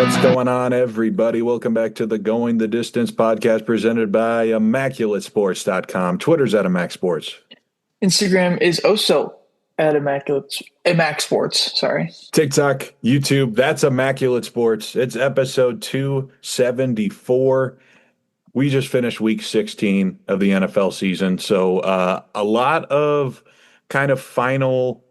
What's going on, everybody? Welcome back to the Going the Distance podcast presented by ImmaculateSports.com. Twitter's at ImmacSports. Instagram is also at Immac Sports. Sorry. TikTok, YouTube, that's Immaculate Sports. It's episode 274. We just finished week 16 of the NFL season. So a lot of kind of final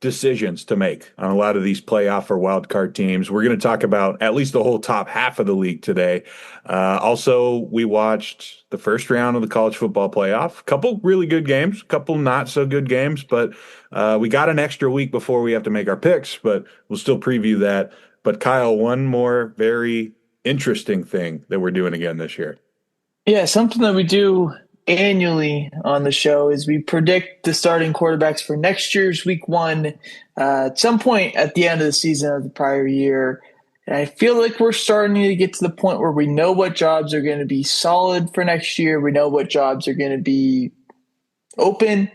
decisions to make on a lot of these playoff or wild card teams. We're going to talk about at least the whole top half of the league today. Also, we watched the first round of the college football playoff. A couple really good games, a couple not so good games, but we got an extra week before we have to make our picks, but we'll still preview that. But Kyle, one more very interesting thing that we're doing again this year. Yeah, something that we do annually on the show is we predict the starting quarterbacks for next year's week one at some point at the end of the season of the prior year. And I feel like we're starting to get to the point where we know what jobs are going to be solid for next year. We know what jobs are going to be open.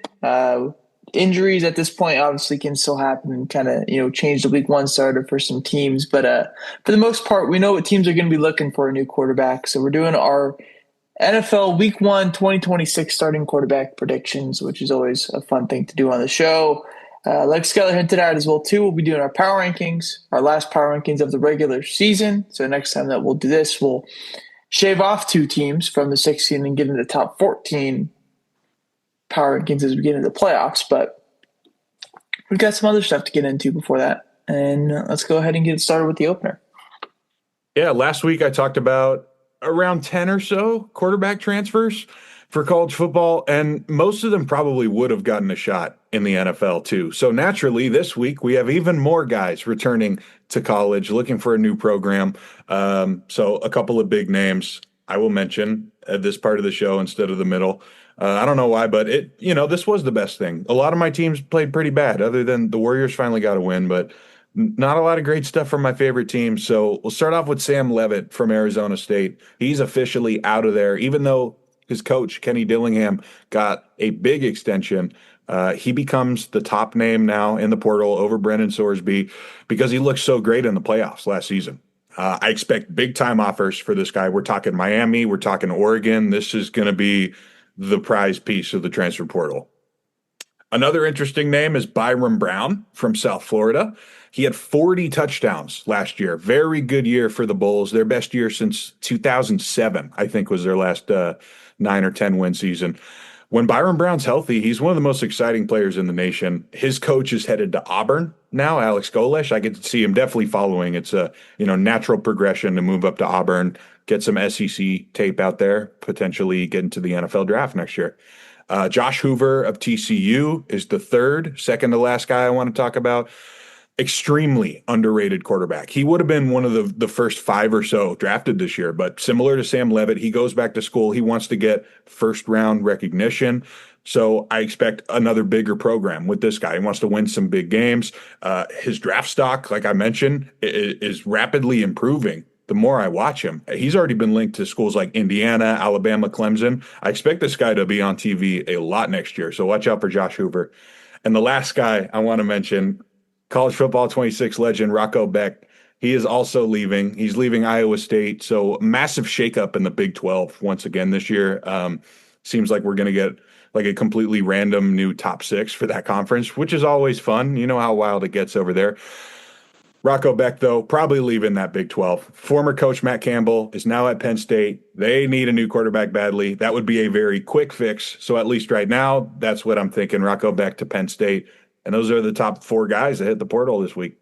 Injuries at this point obviously can still happen and kind of, change the week one starter for some teams. But for the most part, we know what teams are going to be looking for a new quarterback. So we're doing our NFL Week 1 2026 starting quarterback predictions, which is always a fun thing to do on the show. Like Skylar hinted at as well, too, we'll be doing our power rankings, our last power rankings of the regular season. So next time that we'll do this, we'll shave off 2 teams from the 16 and get into the top 14 power rankings as we get into the playoffs. But we've got some other stuff to get into before that. And let's go ahead and get started with the opener. Yeah, last week I talked about around 10 or so quarterback transfers for college football, and most of them probably would have gotten a shot in the NFL too. So naturally, this week we have even more guys returning to college looking for a new program. So a couple of big names I will mention at this part of the show instead of the middle. I don't know why, but this was the best thing. A lot of my teams played pretty bad, other than the Warriors finally got a win, but not a lot of great stuff from my favorite team. So we'll start off with Sam Leavitt from Arizona State. He's officially out of there, even though his coach, Kenny Dillingham, got a big extension. He becomes the top name now in the portal over Brennan Sorsby because he looked so great in the playoffs last season. I expect big-time offers for this guy. We're talking Miami. We're talking Oregon. This is going to be the prize piece of the transfer portal. Another interesting name is Byron Brown from South Florida. He had 40 touchdowns last year. Very good year for the Bulls. Their best year since 2007, I think, was their last 9 or 10 win season. When Byron Brown's healthy, he's one of the most exciting players in the nation. His coach is headed to Auburn now, Alex Golesh. I get to see him definitely following. It's a natural progression to move up to Auburn, get some SEC tape out there, potentially get into the NFL draft next year. Josh Hoover of TCU is the second to last guy I want to talk about. Extremely underrated quarterback. He would have been one of the first 5 or so drafted this year, but similar to Sam Leavitt, he goes back to school. He wants to get first round recognition. So I expect another bigger program with this guy. He wants to win some big games. His draft stock, like I mentioned, is rapidly improving. The more I watch him, he's already been linked to schools like Indiana, Alabama, Clemson. I expect this guy to be on TV a lot next year. So watch out for Josh Hoover. And the last guy I want to mention, College Football 26 legend Rocco Beck. He is also leaving. He's leaving Iowa State. So massive shakeup in the Big 12 once again this year. Seems like we're going to get like a completely random new top 6 for that conference, which is always fun. You know how wild it gets over there. Rocco Beck, though, probably leaving that Big 12. Former coach Matt Campbell is now at Penn State. They need a new quarterback badly. That would be a very quick fix. So at least right now, that's what I'm thinking. Rocco Beck to Penn State. And those are the top 4 guys that hit the portal this week.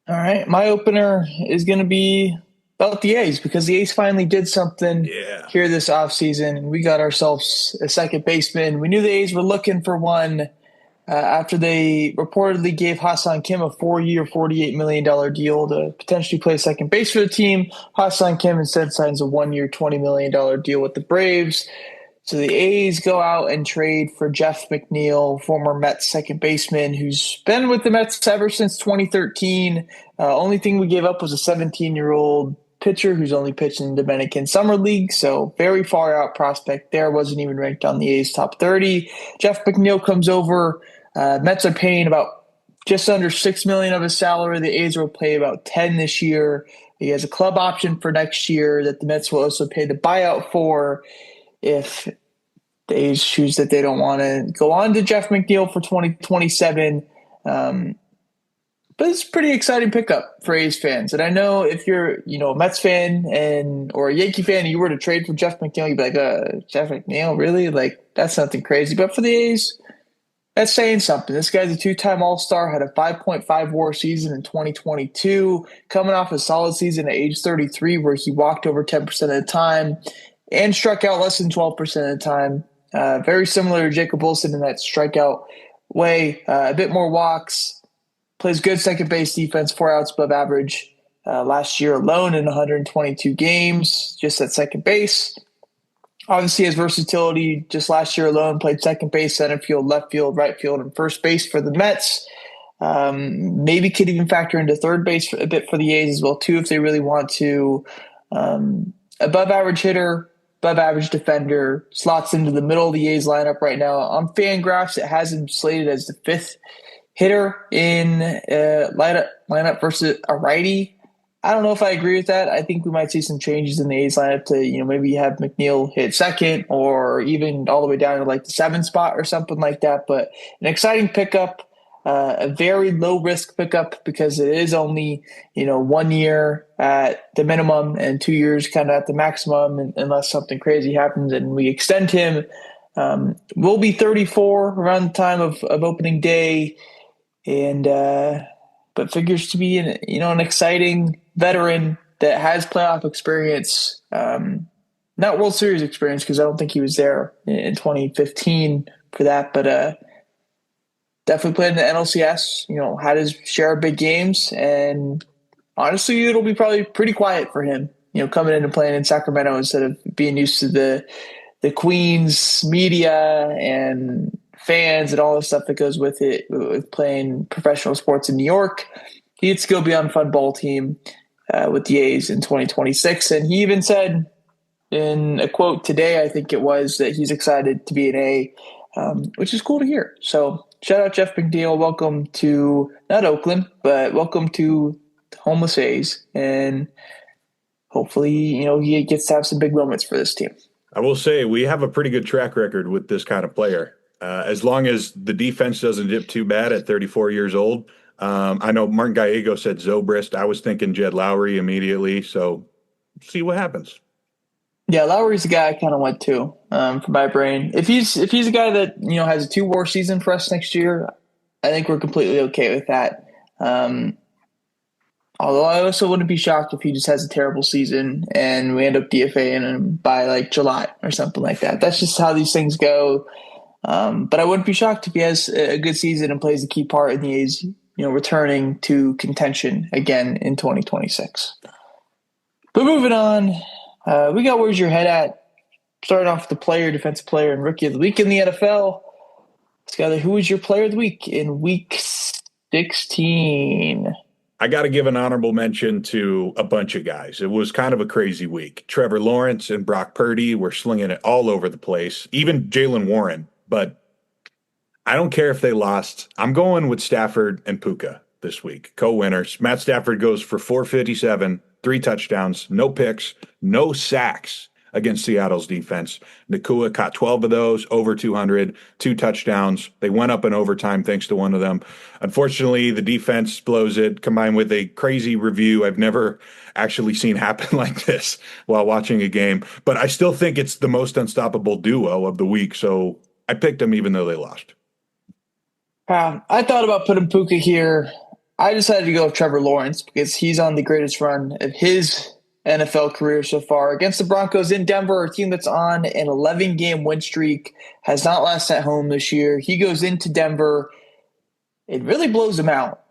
All right. My opener is going to be about the A's because the A's finally did something here this offseason. We got ourselves a second baseman. We knew the A's were looking for one after they reportedly gave Ha-Seong Kim a 4-year, $48 million deal to potentially play second base for the team. Ha-Seong Kim instead signs a 1-year, $20 million deal with the Braves. So the A's go out and trade for Jeff McNeil, former Mets second baseman, who's been with the Mets ever since 2013. Only thing we gave up was a 17-year-old pitcher who's only pitched in the Dominican Summer League, so very far out prospect there. Wasn't even ranked on the A's top 30. Jeff McNeil comes over. Mets are paying about just under $6 million of his salary. The A's will pay about 10 this year. He has a club option for next year that the Mets will also pay the buyout for if the A's choose that they don't want to go on to Jeff McNeil for 2027. But it's a pretty exciting pickup for A's fans. And I know if you're, a Mets fan or a Yankee fan, and you were to trade for Jeff McNeil, you'd be like, Jeff McNeil, really? Like, that's nothing crazy. But for the A's, that's saying something. This guy's a two-time All-Star, had a 5.5 WAR season in 2022, coming off a solid season at age 33 where he walked over 10% of the time and struck out less than 12% of the time. Very similar to Jacob Wilson in that strikeout way. A bit more walks. Plays good second base defense, 4 outs above average last year alone in 122 games, just at second base. Obviously, his versatility just last year alone played second base, center field, left field, right field, and first base for the Mets. Maybe could even factor into third base a bit for the A's as well, too, if they really want to. Above average hitter, above average defender, slots into the middle of the A's lineup right now. On FanGraphs, it has him slated as the 5th hitter in lineup versus a righty. I don't know if I agree with that. I think we might see some changes in the A's lineup to, maybe have McNeil hit second or even all the way down to like the 7th spot or something like that. But an exciting pickup, a very low risk pickup because it is only, 1 year at the minimum and 2 years kind of at the maximum unless something crazy happens and we extend him. We'll be 34 around the time of opening day. And but figures to be an exciting veteran that has playoff experience, not World Series experience because I don't think he was there in 2015 for that, but definitely played in the NLCS. Had his share of big games, and honestly, it'll be probably pretty quiet for him. Coming in and playing in Sacramento instead of being used to the Queens media and fans and all the stuff that goes with it, with playing professional sports in New York. He gets to go be on a fun ball team with the A's in 2026. And he even said in a quote today, I think it was, that he's excited to be an A, which is cool to hear. So shout out Jeff McNeil. Welcome to not Oakland, but welcome to the homeless A's. And hopefully, he gets to have some big moments for this team. I will say we have a pretty good track record with this kind of player. As long as the defense doesn't dip too bad at 34 years old. I know Martin Gallego said Zobrist. I was thinking Jed Lowry immediately. So see what happens. Yeah, Lowry's the guy I kind of went to for my brain. If he's a guy that has a 2 WAR season for us next year, I think we're completely okay with that. Although I also wouldn't be shocked if he just has a terrible season and we end up DFAing him by like July or something like that. That's just how these things go. But I wouldn't be shocked if he has a good season and plays a key part in the A's, returning to contention again in 2026. But moving on, we got Where's Your Head At? Starting off with the player, defensive player, and rookie of the week in the NFL. Skyler, who was your player of the week in week 16? I got to give an honorable mention to a bunch of guys. It was kind of a crazy week. Trevor Lawrence and Brock Purdy were slinging it all over the place, even Jalen Warren. But I don't care if they lost. I'm going with Stafford and Puka this week, co-winners. Matt Stafford goes for 457, 3 touchdowns, no picks, no sacks against Seattle's defense. Nakua caught 12 of those, over 200, 2 touchdowns. They went up in overtime thanks to one of them. Unfortunately, the defense blows it, combined with a crazy review I've never actually seen happen like this while watching a game. But I still think it's the most unstoppable duo of the week, so I picked them even though they lost. I thought about putting Puka here. I decided to go with Trevor Lawrence because he's on the greatest run of his NFL career so far against the Broncos in Denver, a team that's on an 11-game win streak, has not lost at home this year. He goes into Denver. It really blows them out.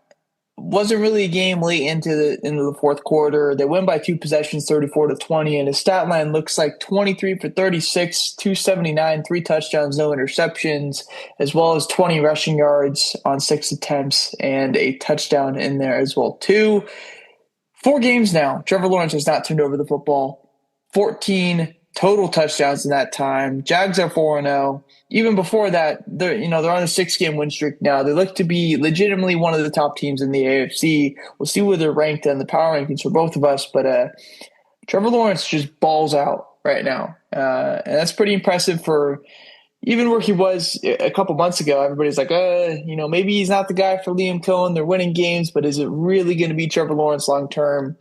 Wasn't really a game late into the fourth quarter. They win by 2 possessions, 34-20, and his stat line looks like 23 for 36, 279, 3 touchdowns, no interceptions, as well as 20 rushing yards on 6 attempts and a touchdown in there as well too. 4 games now, Trevor Lawrence has not turned over the football. 14 total touchdowns in that time. Jags are 4-0. Even before that, they're on a 6-game win streak now. They look to be legitimately one of the top teams in the AFC. We'll see where they're ranked in the power rankings for both of us, but Trevor Lawrence just balls out right now. And that's pretty impressive for even where he was a couple months ago. Everybody's like, maybe he's not the guy for Liam Cohen. They're winning games, but is it really going to be Trevor Lawrence long term?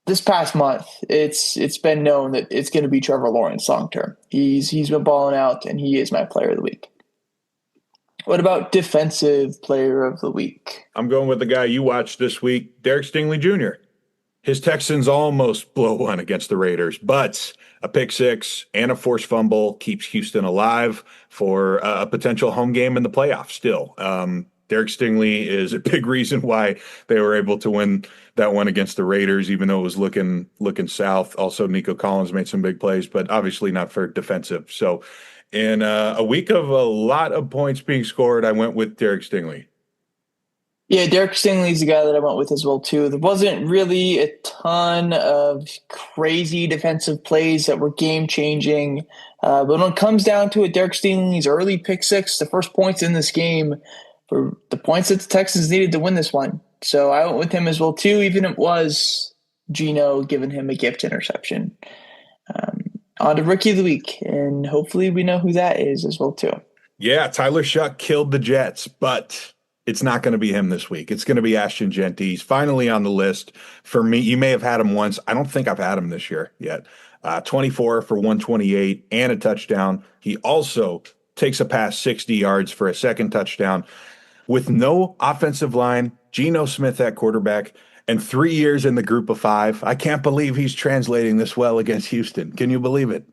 This past month, it's been known that it's going to be Trevor Lawrence long term. He's been balling out, and he is my player of the week. What about defensive player of the week? I'm going with the guy you watched this week, Derek Stingley Jr. His Texans almost blow one against the Raiders, but a pick six and a forced fumble keeps Houston alive for a potential home game in the playoffs still. Derek Stingley is a big reason why they were able to win that one against the Raiders, even though it was looking south. Also, Nico Collins made some big plays, but obviously not for defensive. So in a week of a lot of points being scored, I went with Derek Stingley. Yeah, Derek Stingley's the guy that I went with as well, too. There wasn't really a ton of crazy defensive plays that were game-changing. But when it comes down to it, Derek Stingley's early pick six, the first points in this game, for the points that the Texans needed to win this one. So I went with him as well, too, even if it was Geno giving him a gift interception. On to Rookie of the Week, and hopefully we know who that is as well, too. Yeah, Tyler Shuck killed the Jets, but it's not going to be him this week. It's going to be Ashton Genty. He's finally on the list for me. You may have had him once. I don't think I've had him this year yet. 24 for 128 and a touchdown. He also takes a pass 60 yards for a second touchdown. With no offensive line, Geno Smith at quarterback, and 3 years in the group of five, I can't believe he's translating this well against Houston. Can you believe it?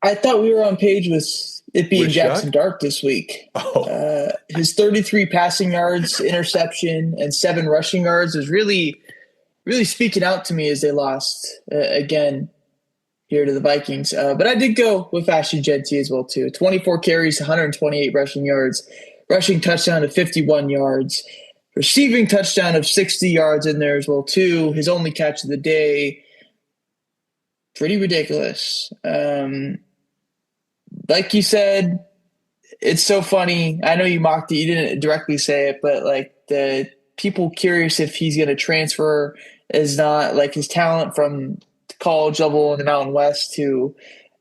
I thought we were on page with it being With Jackson Shuck? Dart this week. Oh. His 33 passing yards, interception, and 7 rushing yards is really, really speaking out to me as they lost again here to the Vikings. But I did go with Ashton Genty as well, too. 24 carries, 128 rushing yards, rushing touchdown of 51 yards, receiving touchdown of 60 yards in there as well, too. His only catch of the day. Pretty ridiculous. Like you said, it's so funny. I know you mocked it. You didn't directly say it, but like the people curious if he's going to transfer is not like his talent from college level in the Mountain West to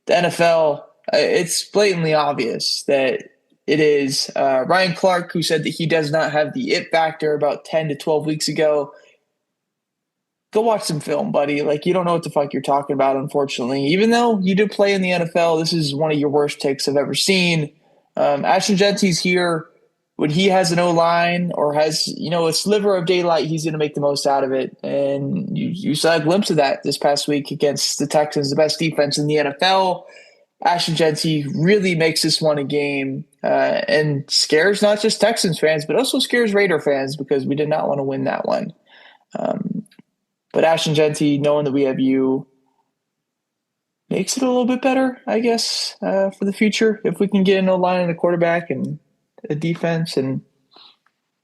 the NFL. It's blatantly obvious that it is. Ryan Clark, who said that he does not have the it factor about 10 to 12 weeks ago. Go watch some film, buddy. Like, you don't know what the fuck you're talking about, unfortunately. Even though you did play in the NFL, this is one of your worst takes I've ever seen. Ashton Genty's here. When he has an O-line or has, a sliver of daylight, he's going to make the most out of it. And you saw a glimpse of that this past week against the Texans, the best defense in the NFL. Ashton Genty really makes this one a game and scares not just Texans fans, but also scares Raider fans because we did not want to win that one. But Ashton Genty, knowing that we have you, makes it a little bit better, I guess, for the future. If we can get an O-line and a quarterback and a defense and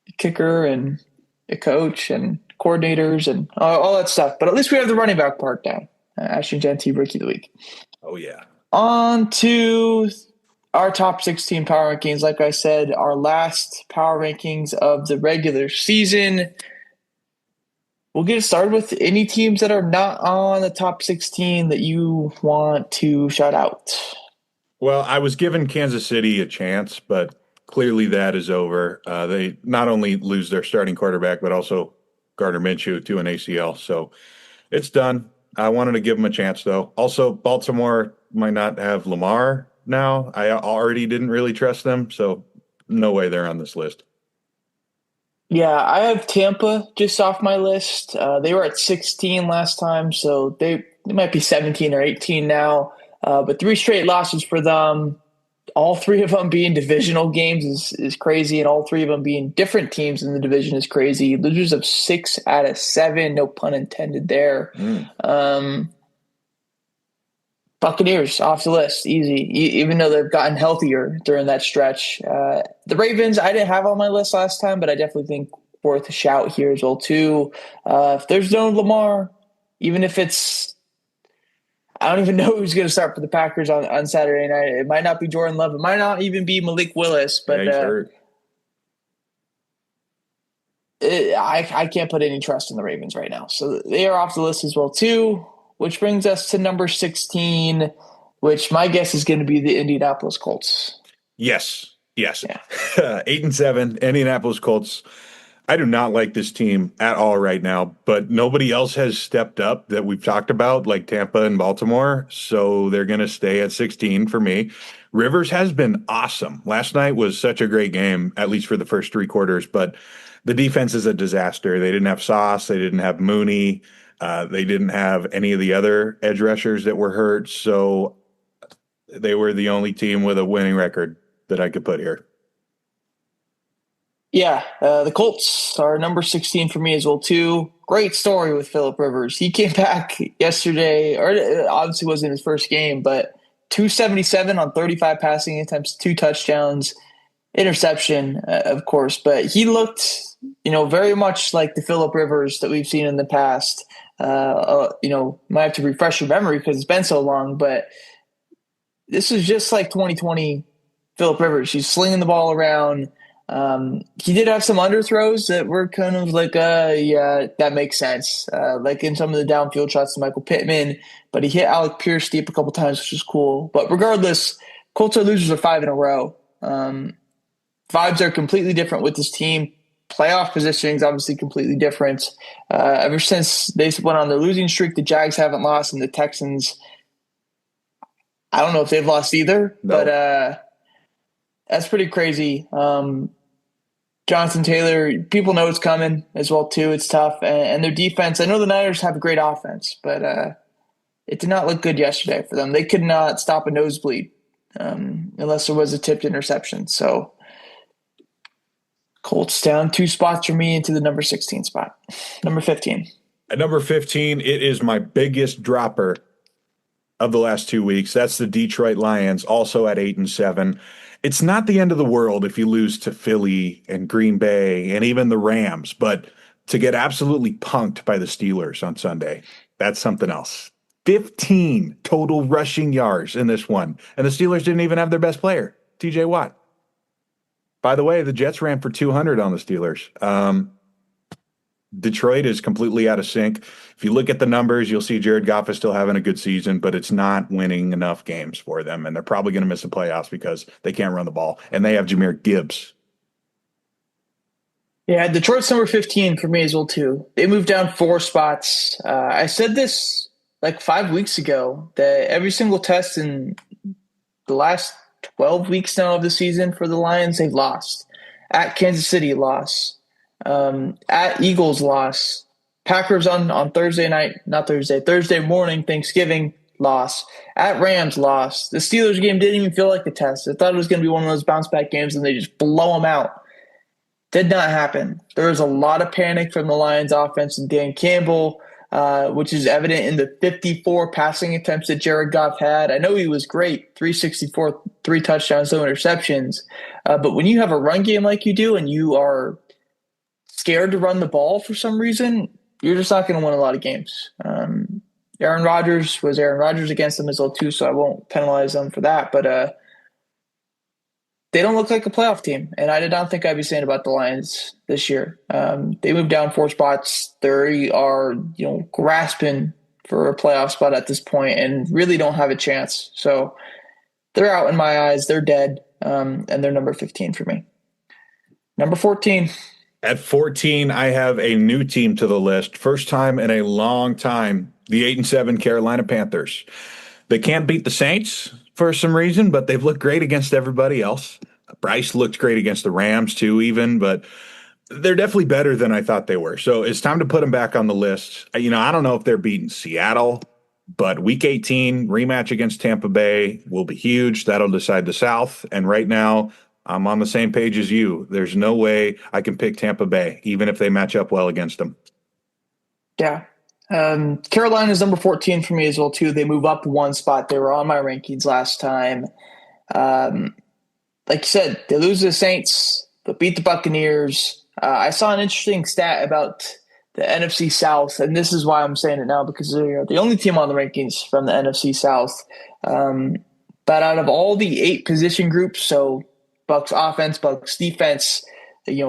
a kicker and a coach and coordinators and all that stuff. But at least we have the running back part down. Ashton Genty, Rookie of the Week. Oh, yeah. On to our top 16 power rankings. Like I said, our last power rankings of the regular season. We'll get started with any teams that are not on the top 16 that you want to shout out. Well, I was giving Kansas City a chance, but clearly that is over. They not only lose their starting quarterback, but also Gardner Minshew to an ACL. So it's done. I wanted to give them a chance, though. Also, Baltimore might not have Lamar now. I already didn't really trust them, so no way they're on this list. Yeah, I have Tampa just off my list. They were at 16 last time, so they might be 17 or 18 now. But 3 straight losses for them. All 3 of them being divisional games is crazy, and all 3 of them being different teams in the division is crazy. Losers of 6 out of 7, no pun intended there. Buccaneers off the list, easy, even though they've gotten healthier during that stretch. The Ravens, I didn't have on my list last time, but I definitely think worth a shout here as well, too. If there's no Lamar, even if it's, I don't even know who's going to start for the Packers on Saturday night. It might not be Jordan Love. It might not even be Malik Willis, Yeah, but he's hurt. I can't put any trust in the Ravens right now. So they are off the list as well, too, which brings us to number 16, which my guess is going to be the Indianapolis Colts. Yes. Yes. Yeah. 8-7, Indianapolis Colts. I do not like this team at all right now, but nobody else has stepped up that we've talked about, like Tampa and Baltimore. So they're going to stay at 16 for me. Rivers has been awesome. Last night was such a great game, at least for the first three quarters, but the defense is a disaster. They didn't have Sauce. They didn't have Mooney. They didn't have any of the other edge rushers that were hurt. So they were the only team with a winning record that I could put here. Yeah, the Colts are number 16 for me as well, too. Great story with Phillip Rivers. He came back yesterday, or it obviously wasn't his first game, but 277 on 35 passing attempts, 2 touchdowns, interception, of course. But he looked, very much like the Phillip Rivers that we've seen in the past. Might have to refresh your memory because it's been so long, but this is just like 2020 Phillip Rivers. He's slinging the ball around. He did have some underthrows that were kind of like, yeah, that makes sense. Like in some of the downfield shots to Michael Pittman, but he hit Alec Pierce deep a couple times, which was cool. But regardless, Colts are losers of 5 in a row. Vibes are completely different with this team. Playoff positioning is obviously completely different. Ever since they went on their losing streak, the Jags haven't lost, and the Texans, I don't know if they've lost either, No. but that's pretty crazy. Jonathan Taylor, people know it's coming as well too. It's tough, and their defense. I know the Niners have a great offense, but it did not look good yesterday for them. They could not stop a nosebleed unless there was a tipped interception. So Colts down 2 spots for me into the number 16 spot. Number 15. At number 15, it is my biggest dropper of the last 2 weeks. That's the Detroit Lions, also at 8-7. It's not the end of the world if you lose to Philly and Green Bay and even the Rams, but to get absolutely punked by the Steelers on Sunday, that's something else. 15 total rushing yards in this one. And the Steelers didn't even have their best player, TJ Watt. By the way, the Jets ran for 200 on the Steelers. Detroit is completely out of sync. If you look at the numbers, you'll see Jared Goff is still having a good season, but it's not winning enough games for them. And they're probably going to miss the playoffs because they can't run the ball. And they have Jahmyr Gibbs. Yeah, Detroit's number 15 for me as well, too. They moved down 4 spots. I said this like 5 weeks ago that every single test in the last 12 weeks now of the season for the Lions, they've lost. At Kansas City, loss. At Eagles, loss. Packers on Thursday morning, Thanksgiving, loss. At Rams, loss. The Steelers game didn't even feel like a test. I thought it was going to be one of those bounce back games and they just blow them out. Did not happen. There was a lot of panic from the Lions offense and Dan Campbell, which is evident in the 54 passing attempts that Jared Goff had. I know he was great, 364, 3 touchdowns, no interceptions. But when you have a run game like you do and you are scared to run the ball for some reason, you're just not going to win a lot of games. Aaron Rodgers against them as well too, so I won't penalize them for that. But they don't look like a playoff team, and I did not think I'd be saying about the Lions this year. They moved down 4 spots. They are, grasping for a playoff spot at this point, and really don't have a chance. So they're out in my eyes. They're dead, and they're number 15 for me. Number 14. At 14, I have a new team to the list. First time in a long time, the 8-7 Carolina Panthers. They can't beat the Saints for some reason, but they've looked great against everybody else. Bryce looked great against the Rams too, even, but they're definitely better than I thought they were. So it's time to put them back on the list. I don't know if they're beating Seattle, but week 18 rematch against Tampa Bay will be huge. That'll decide the South. And right now, I'm on the same page as you. There's no way I can pick Tampa Bay, even if they match up well against them. Yeah. Carolina's number 14 for me as well, too. They move up 1 spot. They were on my rankings last time. Like you said, they lose to the Saints, but beat the Buccaneers. I saw an interesting stat about the NFC South, and this is why I'm saying it now because they're the only team on the rankings from the NFC South. Um, but out of all the 8 position groups, so Bucks offense, Bucks defense,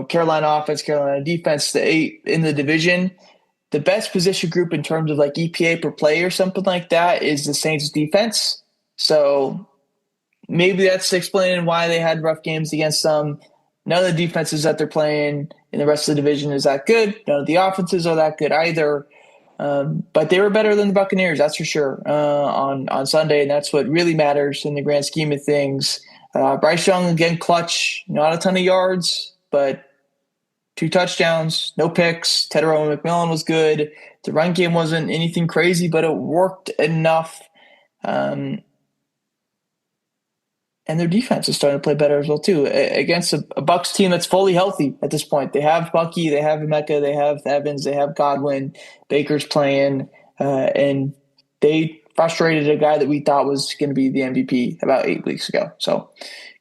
Carolina offense, Carolina defense, the 8 in the division, the best position group in terms of like EPA per play or something like that is the Saints defense. So maybe that's explaining why they had rough games against them. None of the defenses that they're playing in the rest of the division is that good. None of the offenses are that good either. But they were better than the Buccaneers, that's for sure, on Sunday, and that's what really matters in the grand scheme of things. Bryce Young, again, clutch, not a ton of yards, but 2 touchdowns, no picks. Tedero McMillan was good. The run game wasn't anything crazy, but it worked enough. And their defense is starting to play better as well too against a Bucks team that's fully healthy at this point. They have Bucky, they have Emeka, they have Evans, they have Godwin, Baker's playing, and they frustrated a guy that we thought was going to be the MVP about 8 weeks ago. So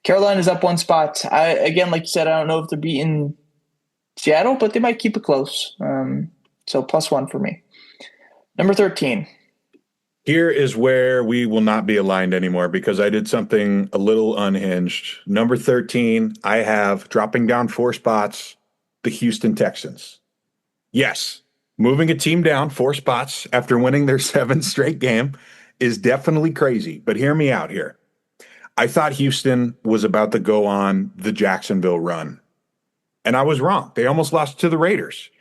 Carolina's up 1 spot. Again, like you said, I don't know if they're beating Seattle, but they might keep it close. So +1 for me. Number 13. Here is where we will not be aligned anymore because I did something a little unhinged. Number 13, I have dropping down 4 spots, the Houston Texans. Yes, moving a team down 4 spots after winning their 7th straight game is definitely crazy, but hear me out here. I thought Houston was about to go on the Jacksonville run, and I was wrong. They almost lost to the Raiders.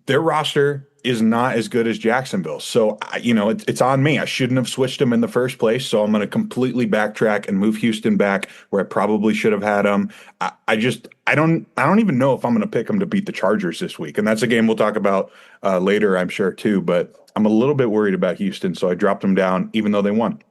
Their roster is not as good as Jacksonville. So, it's on me. I shouldn't have switched them in the first place. So I'm going to completely backtrack and move Houston back where I probably should have had them. I don't even know if I'm going to pick them to beat the Chargers this week. And that's a game we'll talk about later, I'm sure too, but I'm a little bit worried about Houston. So I dropped them down even though they won.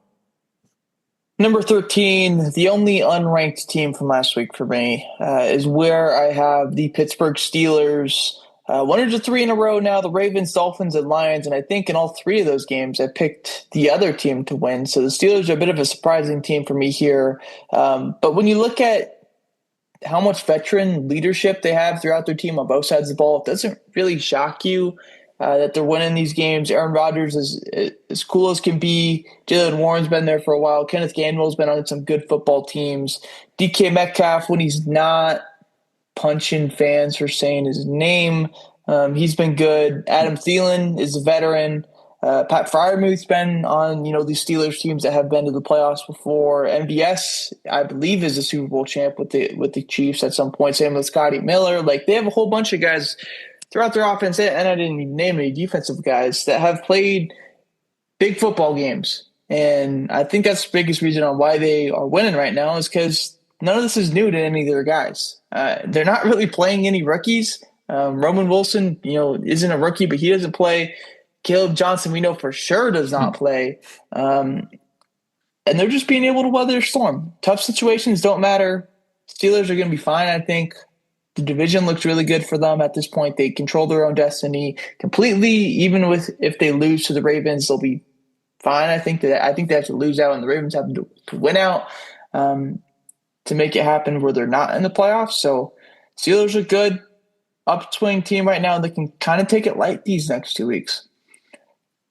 Number 13, the only unranked team from last week for me, is where I have the Pittsburgh Steelers. 103 in a row now, the Ravens, Dolphins, and Lions, and I think in all 3 of those games I picked the other team to win. So the Steelers are a bit of a surprising team for me here. But when you look at how much veteran leadership they have throughout their team on both sides of the ball, it doesn't really shock you that they're winning these games. Aaron Rodgers is as cool as can be. Jalen Warren's been there for a while. Kenneth Gainwell's been on some good football teams. DK Metcalf, when he's not punching fans for saying his name, he's been good. Adam Thielen is a veteran. Pat Freiermuth's been on these Steelers teams that have been to the playoffs before. MVS, I believe, is a Super Bowl champ with the Chiefs at some point. Same with Scotty Miller. Like, they have a whole bunch of guys throughout their offense, and I didn't even name any defensive guys that have played big football games. And I think that's the biggest reason on why they are winning right now is because none of this is new to any of their guys. They're not really playing any rookies. Roman Wilson, isn't a rookie, but he doesn't play. Caleb Johnson, we know for sure does not play. And they're just being able to weather the storm. Tough situations don't matter. Steelers are going to be fine, I think. The division looks really good for them at this point. They control their own destiny completely. Even if they lose to the Ravens, they'll be fine. I think they have to lose out, and the Ravens have to win out to make it happen where they're not in the playoffs. So Steelers are good, upswing team right now. They can kind of take it light these next 2 weeks.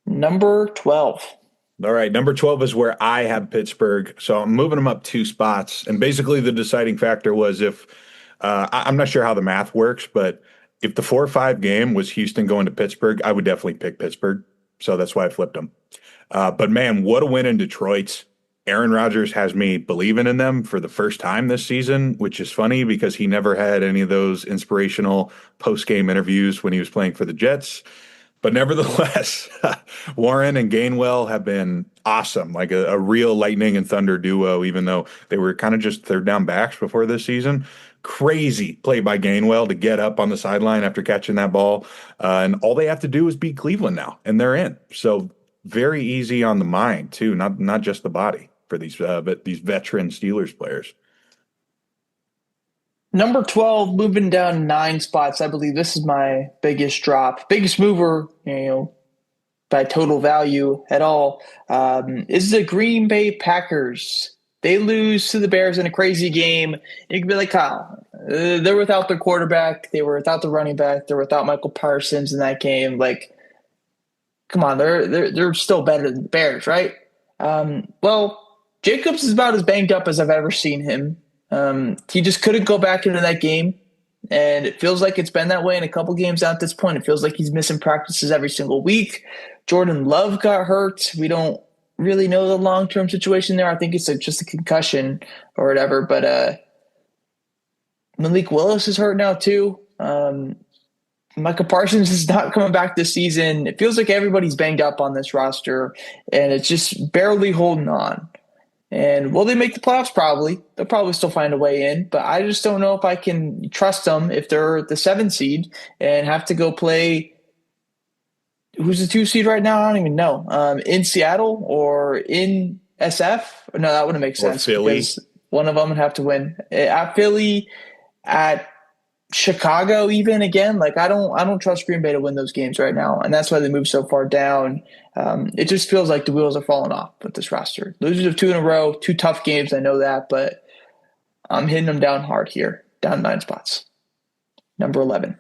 Number 12. All right, number 12 is where I have Pittsburgh. So I'm moving them up 2 spots. And basically the deciding factor was if I'm not sure how the math works, but if the 4-5 game was Houston going to Pittsburgh, I would definitely pick Pittsburgh. So that's why I flipped them. But man, what a win in Detroit. Aaron Rodgers has me believing in them for the first time this season, which is funny because he never had any of those inspirational post-game interviews when he was playing for the Jets. But nevertheless, Warren and Gainwell have been awesome, like a real lightning and thunder duo, even though they were kind of just third down backs before this season. Crazy play by Gainwell to get up on the sideline after catching that ball. And all they have to do is beat Cleveland now, and they're in. So very easy on the mind, too, not just the body for these veteran Steelers players. Number 12, moving down 9 spots. I believe this is my biggest drop, biggest mover, by total value at all, is the Green Bay Packers. they lose to the Bears in a crazy game, you can be like, Kyle, they're without their quarterback. They were without the running back. They're without Michael Parsons in that game. Like, come on, they're still better than the Bears, right? Well, Jacobs is about as banged up as I've ever seen him. He just couldn't go back into that game. And it feels like it's been that way in a couple games at this point. It feels like he's missing practices every single week. Jordan Love got hurt. We don't really know the long-term situation there. I think it's just a concussion or whatever. But Malik Willis is hurt now too. Michael Parsons is not coming back this season. It feels like everybody's banged up on this roster, and it's just barely holding on. And will they make the playoffs? Probably. They'll probably still find a way in, but I just don't know if I can trust them if they're the 7 seed and have to go play. Who's the 2 seed right now? I don't even know. In Seattle or in SF? No, that wouldn't make sense. Philly. Because one of them would have to win. At Philly, at Chicago, even again, like I don't trust Green Bay to win those games right now, and that's why they move so far down. It just feels like the wheels are falling off with this roster. Losers of 2 in a row, 2 tough games, I know that, but I'm hitting them down hard here, down 9 spots. Number 11.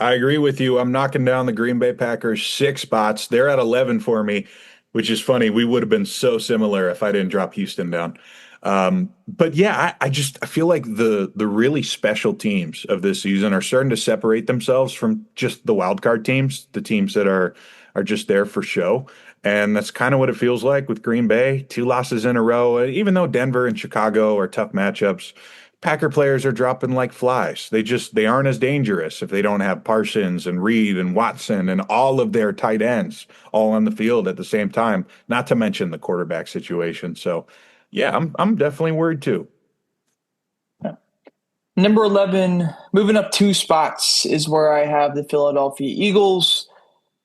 I agree with you. I'm knocking down the Green Bay Packers 6 spots. They're at 11 for me, which is funny. We would have been so similar if I didn't drop Houston down. But yeah, I feel like the really special teams of this season are starting to separate themselves from just the wild card teams, the teams that are just there for show. And that's kind of what it feels like with Green Bay. 2 losses in a row. Even though Denver and Chicago are tough matchups, Packer players are dropping like flies. They aren't as dangerous if they don't have Parsons and Reed and Watson and all of their tight ends all on the field at the same time, not to mention the quarterback situation. So yeah, I'm definitely worried too. Number 11, moving up 2 spots, is where I have the Philadelphia Eagles.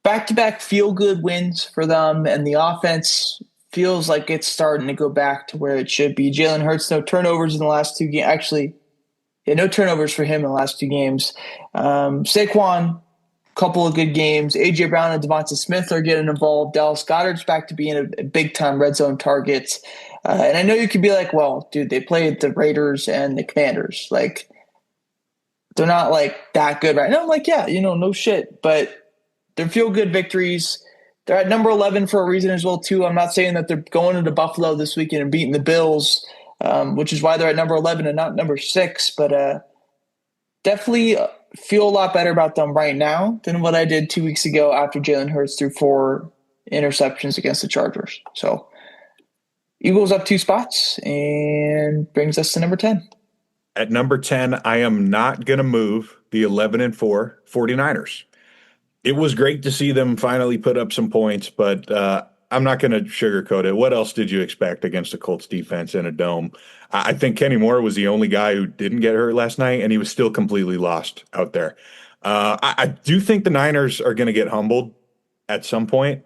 Back-to-back feel-good wins for them, and the offense feels like it's starting to go back to where it should be. Jalen Hurts, no turnovers in the last 2 games. Actually, no turnovers for him in the last 2 games. Saquon, couple of good games. A.J. Brown and Devonta Smith are getting involved. Dallas Goedert's back to being a big-time red zone target. And I know you could be like, well, dude, they played the Raiders and the Commanders. Like, they're not, like, that good right now. I'm like, yeah, no shit. But they're feel-good victories. They're at number 11 for a reason as well, too. I'm not saying that they're going into Buffalo this weekend and beating the Bills, which is why they're at number 11 and not number 6. But definitely feel a lot better about them right now than what I did 2 weeks ago after Jalen Hurts threw 4 interceptions against the Chargers. So Eagles up 2 spots and brings us to number 10. At number 10, I am not going to move the 11-4 49ers. It was great to see them finally put up some points, but I'm not going to sugarcoat it. What else did you expect against the Colts defense in a dome? I think Kenny Moore was the only guy who didn't get hurt last night, and he was still completely lost out there. I do think the Niners are going to get humbled at some point.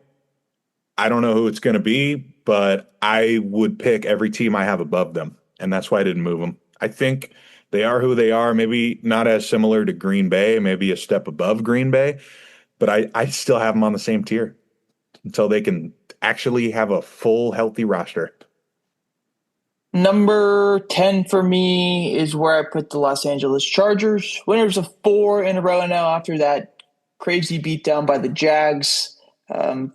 I don't know who it's going to be, but I would pick every team I have above them, and that's why I didn't move them. I think they are who they are, maybe not as similar to Green Bay, maybe a step above Green Bay, but I still have them on the same tier until they can actually have a full, healthy roster. Number 10 for me is where I put the Los Angeles Chargers. Winners of 4 in a row now after that crazy beatdown by the Jags 4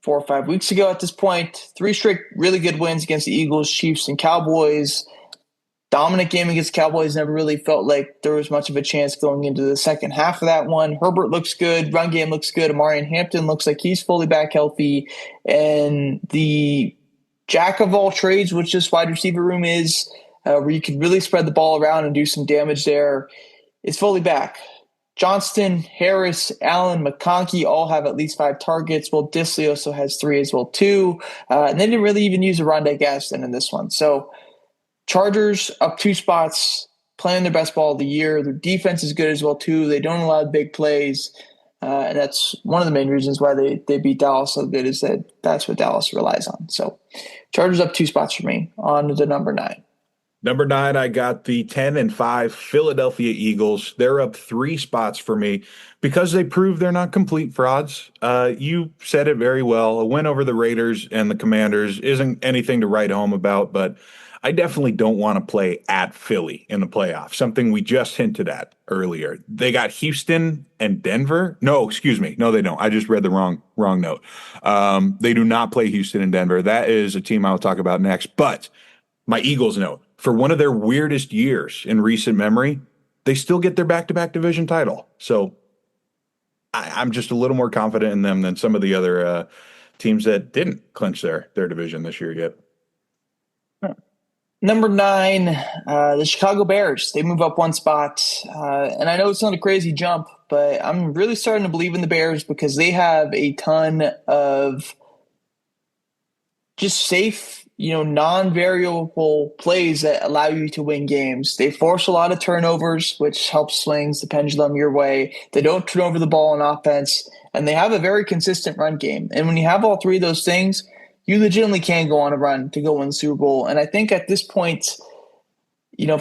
or 5 weeks ago at this point. 3 straight really good wins against the Eagles, Chiefs, and Cowboys. Dominant game against Cowboys. Never really felt like there was much of a chance going into the second half of that one. Herbert looks good. Run game looks good. Amarian Hampton looks like he's fully back healthy. And the jack of all trades, which this wide receiver room is, where you can really spread the ball around and do some damage there, is fully back. Johnston, Harris, Allen, McConkey all have at least 5 targets. Well, Disley also has 3 as well, too. And they didn't really even use a Rondé Gaston in this one. So Chargers up 2 spots, playing their best ball of the year. Their defense is good as well, too. They don't allow big plays. And that's one of the main reasons why they beat Dallas so good, is that that's what Dallas relies on. So Chargers up 2 spots for me on to number 9. Number 9, I got the 10-5 Philadelphia Eagles. They're up 3 spots for me because they prove they're not complete frauds. You said it very well. A win over the Raiders and the Commanders isn't anything to write home about, but I definitely don't want to play at Philly in the playoffs, something we just hinted at earlier. They got Houston and Denver. No, excuse me. No, they don't. I just read the wrong note. They do not play Houston and Denver. That is a team I'll talk about next, but my Eagles note, for one of their weirdest years in recent memory, they still get their back-to-back division title. So I'm just a little more confident in them than some of the other teams that didn't clinch their division this year yet. Number 9, the Chicago Bears. They move up 1 spot. And I know it's not a crazy jump, but I'm really starting to believe in the Bears because they have a ton of just safe, non-variable plays that allow you to win games. They force a lot of turnovers, which helps swings the pendulum your way. They don't turn over the ball on offense, and they have a very consistent run game. And when you have all three of those things, you legitimately can go on a run to go win the Super Bowl. And I think at this point,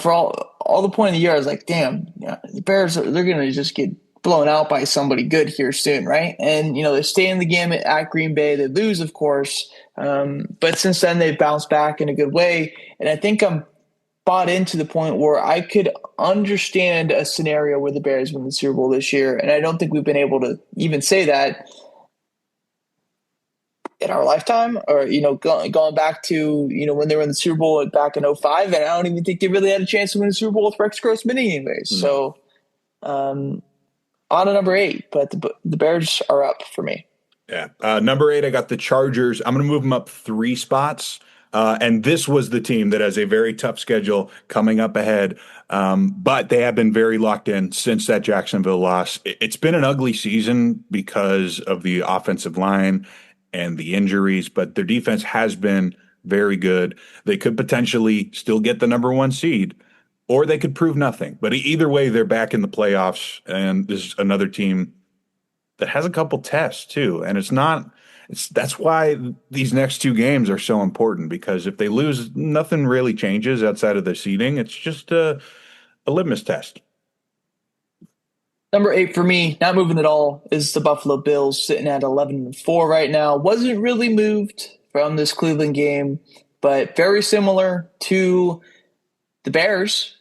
for all the point of the year, I was like, damn, the Bears, they're going to just get blown out by somebody good here soon, right? And, they stay in the game at Green Bay. They lose, of course. But since then, they've bounced back in a good way. And I think I'm bought into the point where I could understand a scenario where the Bears win the Super Bowl this year. And I don't think we've been able to even say that in our lifetime, or going back to when they were in the Super Bowl back in '05, and I don't even think they really had a chance to win the Super Bowl with Rex Grossman anyways. Mm. So on to number 8, but the Bears are up for me. Yeah. Number 8, I got the Chargers. I'm going to move them up 3 spots. And this was the team that has a very tough schedule coming up ahead. But they have been very locked in since that Jacksonville loss. It's been an ugly season because of the offensive line and the injuries, but their defense has been very good. They could potentially still get the number 1 seed, or they could prove nothing. But either way, they're back in the playoffs, and this is another team that has a couple tests too. And that's why these next 2 games are so important, because if they lose, nothing really changes outside of the seeding. It's just a litmus test. Number 8 for me, not moving at all, is the Buffalo Bills, sitting at 11-4 right now. Wasn't really moved from this Cleveland game, but very similar to the Bears.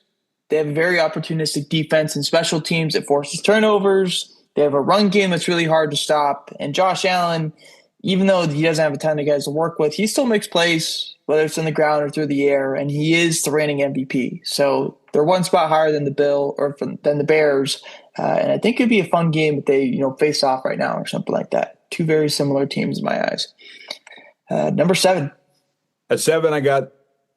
They have a very opportunistic defense and special teams that forces turnovers. They have a run game that's really hard to stop. And Josh Allen, even though he doesn't have a ton of guys to work with, he still makes plays, whether it's in the ground or through the air, and he is the reigning MVP. So they're 1 spot higher than than the Bears. And I think it'd be a fun game if they, face off right now or something like that. 2 very similar teams in my eyes. Number 7. At 7, I got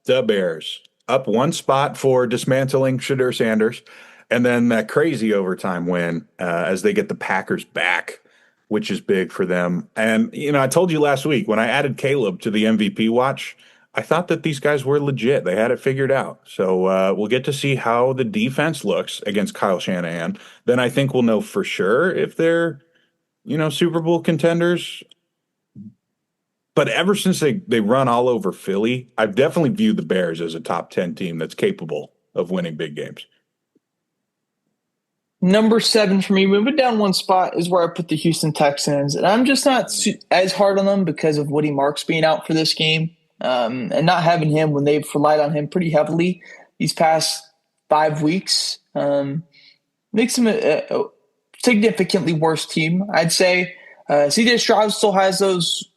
the Bears up 1 spot for dismantling Shadur Sanders. And then that crazy overtime win as they get the Packers back, which is big for them. And, I told you last week when I added Caleb to the MVP watch, I thought that these guys were legit. They had it figured out. So we'll get to see how the defense looks against Kyle Shanahan. Then I think we'll know for sure if they're, Super Bowl contenders. But ever since they run all over Philly, I've definitely viewed the Bears as a top 10 team that's capable of winning big games. Number 7 for me, moving down 1 spot, is where I put the Houston Texans. And I'm just not as hard on them because of Woody Marks being out for this game and not having him when they've relied on him pretty heavily these past 5 weeks. Makes them a significantly worse team, I'd say. CJ Stroud still has those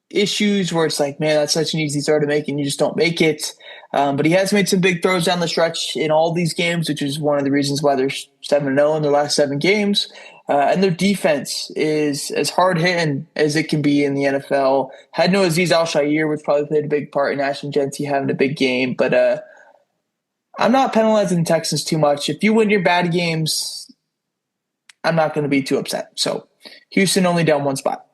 issues where it's like, man, that's such an easy throw to make and you just don't make it. But he has made some big throws down the stretch in all these games, which is one of the reasons why they're 7-0 in their last 7 games. And their defense is as hard-hitting as it can be in the NFL. Had no Azeez Al-Shaair, which probably played a big part in Ashton Genty having a big game. But I'm not penalizing the Texans too much. If you win your bad games, I'm not going to be too upset. So Houston only down 1 spot.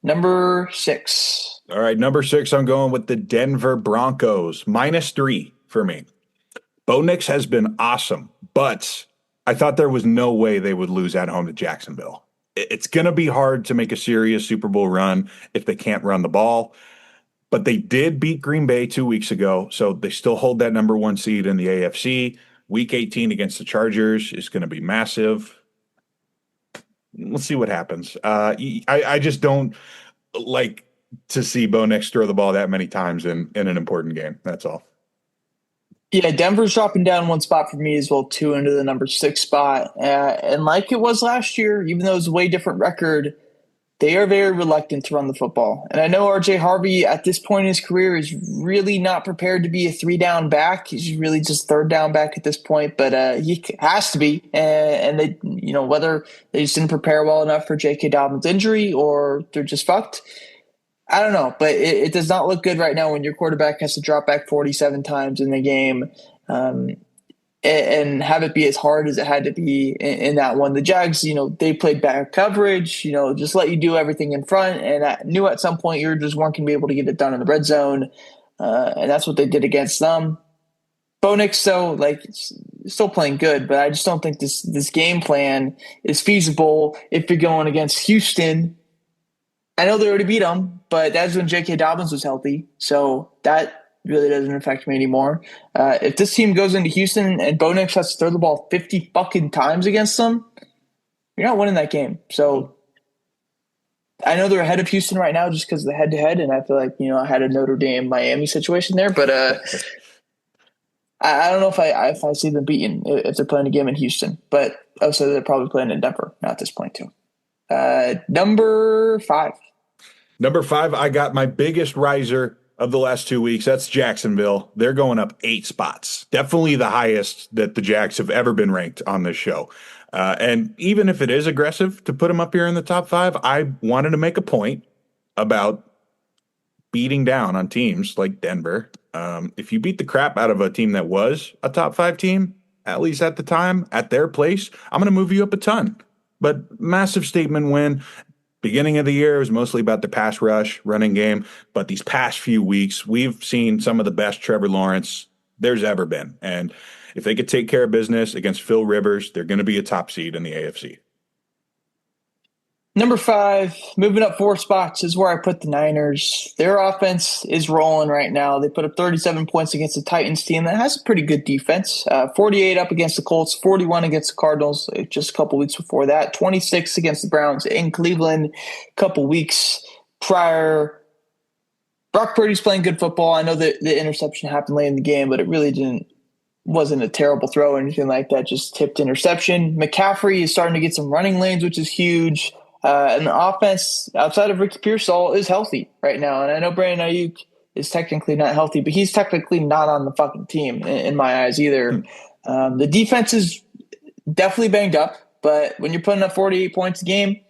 Number 6. All right, number 6, I'm going with the Denver Broncos, -3 for me. Bo Nix has been awesome, but I thought there was no way they would lose at home to Jacksonville. It's going to be hard to make a serious Super Bowl run if they can't run the ball. but they did beat Green Bay 2 weeks ago, so they still hold that number one seed in the AFC. Week 18 against the Chargers is going to be massive. Let's see what happens. I just don't like to see Bo Nix throw the ball that many times in an important game. That's all. Yeah, Denver's dropping down one spot for me as well, too, into the number 6 spot. And like it was last year, even though it was a way different record, they are very reluctant to run the football. And I know RJ Harvey at this point in his career is really not prepared to be a 3-down back. He's really just 3rd down back at this point, but he has to be. And they, whether they just didn't prepare well enough for J.K. Dobbins' injury or they're just fucked, I don't know, but it does not look good right now when your quarterback has to drop back 47 times in the game and have it be as hard as it had to be in that one. The Jags, they played back coverage, just let you do everything in front. And I knew at some point you just weren't going to be able to get it done in the red zone. And that's what they did against them. Bo Nix, though, still playing good, but I just don't think this game plan is feasible if you're going against Houston. I know they already beat them, but that's when J.K. Dobbins was healthy. So that really doesn't affect me anymore. If this team goes into Houston and Bo Nix has to throw the ball 50 fucking times against them, you're not winning that game. So I know they're ahead of Houston right now just because of the head-to-head, and I feel like, I had a Notre Dame-Miami situation there. But I don't know if I see them beating if they're playing a game in Houston. But also they're probably playing in Denver now at this point too. Number 5. Number 5, I got my biggest riser of the last 2 weeks. That's Jacksonville. They're going up 8 spots. Definitely the highest that the Jags have ever been ranked on this show. And even if it is aggressive to put them up here in the top 5, I wanted to make a point about beating down on teams like Denver. If you beat the crap out of a team that was a top 5 team, at least at the time, at their place, I'm going to move you up a ton. But massive statement win. Beginning of the year was mostly about the pass rush, running game. But these past few weeks, we've seen some of the best Trevor Lawrence there's ever been. And if they could take care of business against Phil Rivers, they're going to be a top seed in the AFC. Number 5, moving up 4 spots is where I put the Niners. Their offense is rolling right now. They put up 37 points against the Titans team that has a pretty good defense. 48 up against the Colts, 41 against the Cardinals just a couple weeks before that, 26 against the Browns in Cleveland a couple weeks prior. Brock Purdy's playing good football. I know that the interception happened late in the game, but it really wasn't a terrible throw or anything like that, just tipped interception. McCaffrey is starting to get some running lanes, which is huge. And the offense outside of Ricky Pearsall is healthy right now. And I know Brandon Ayuk is technically not healthy, but he's technically not on the fucking team in my eyes either. The defense is definitely banged up, but when you're putting up 48 points a game,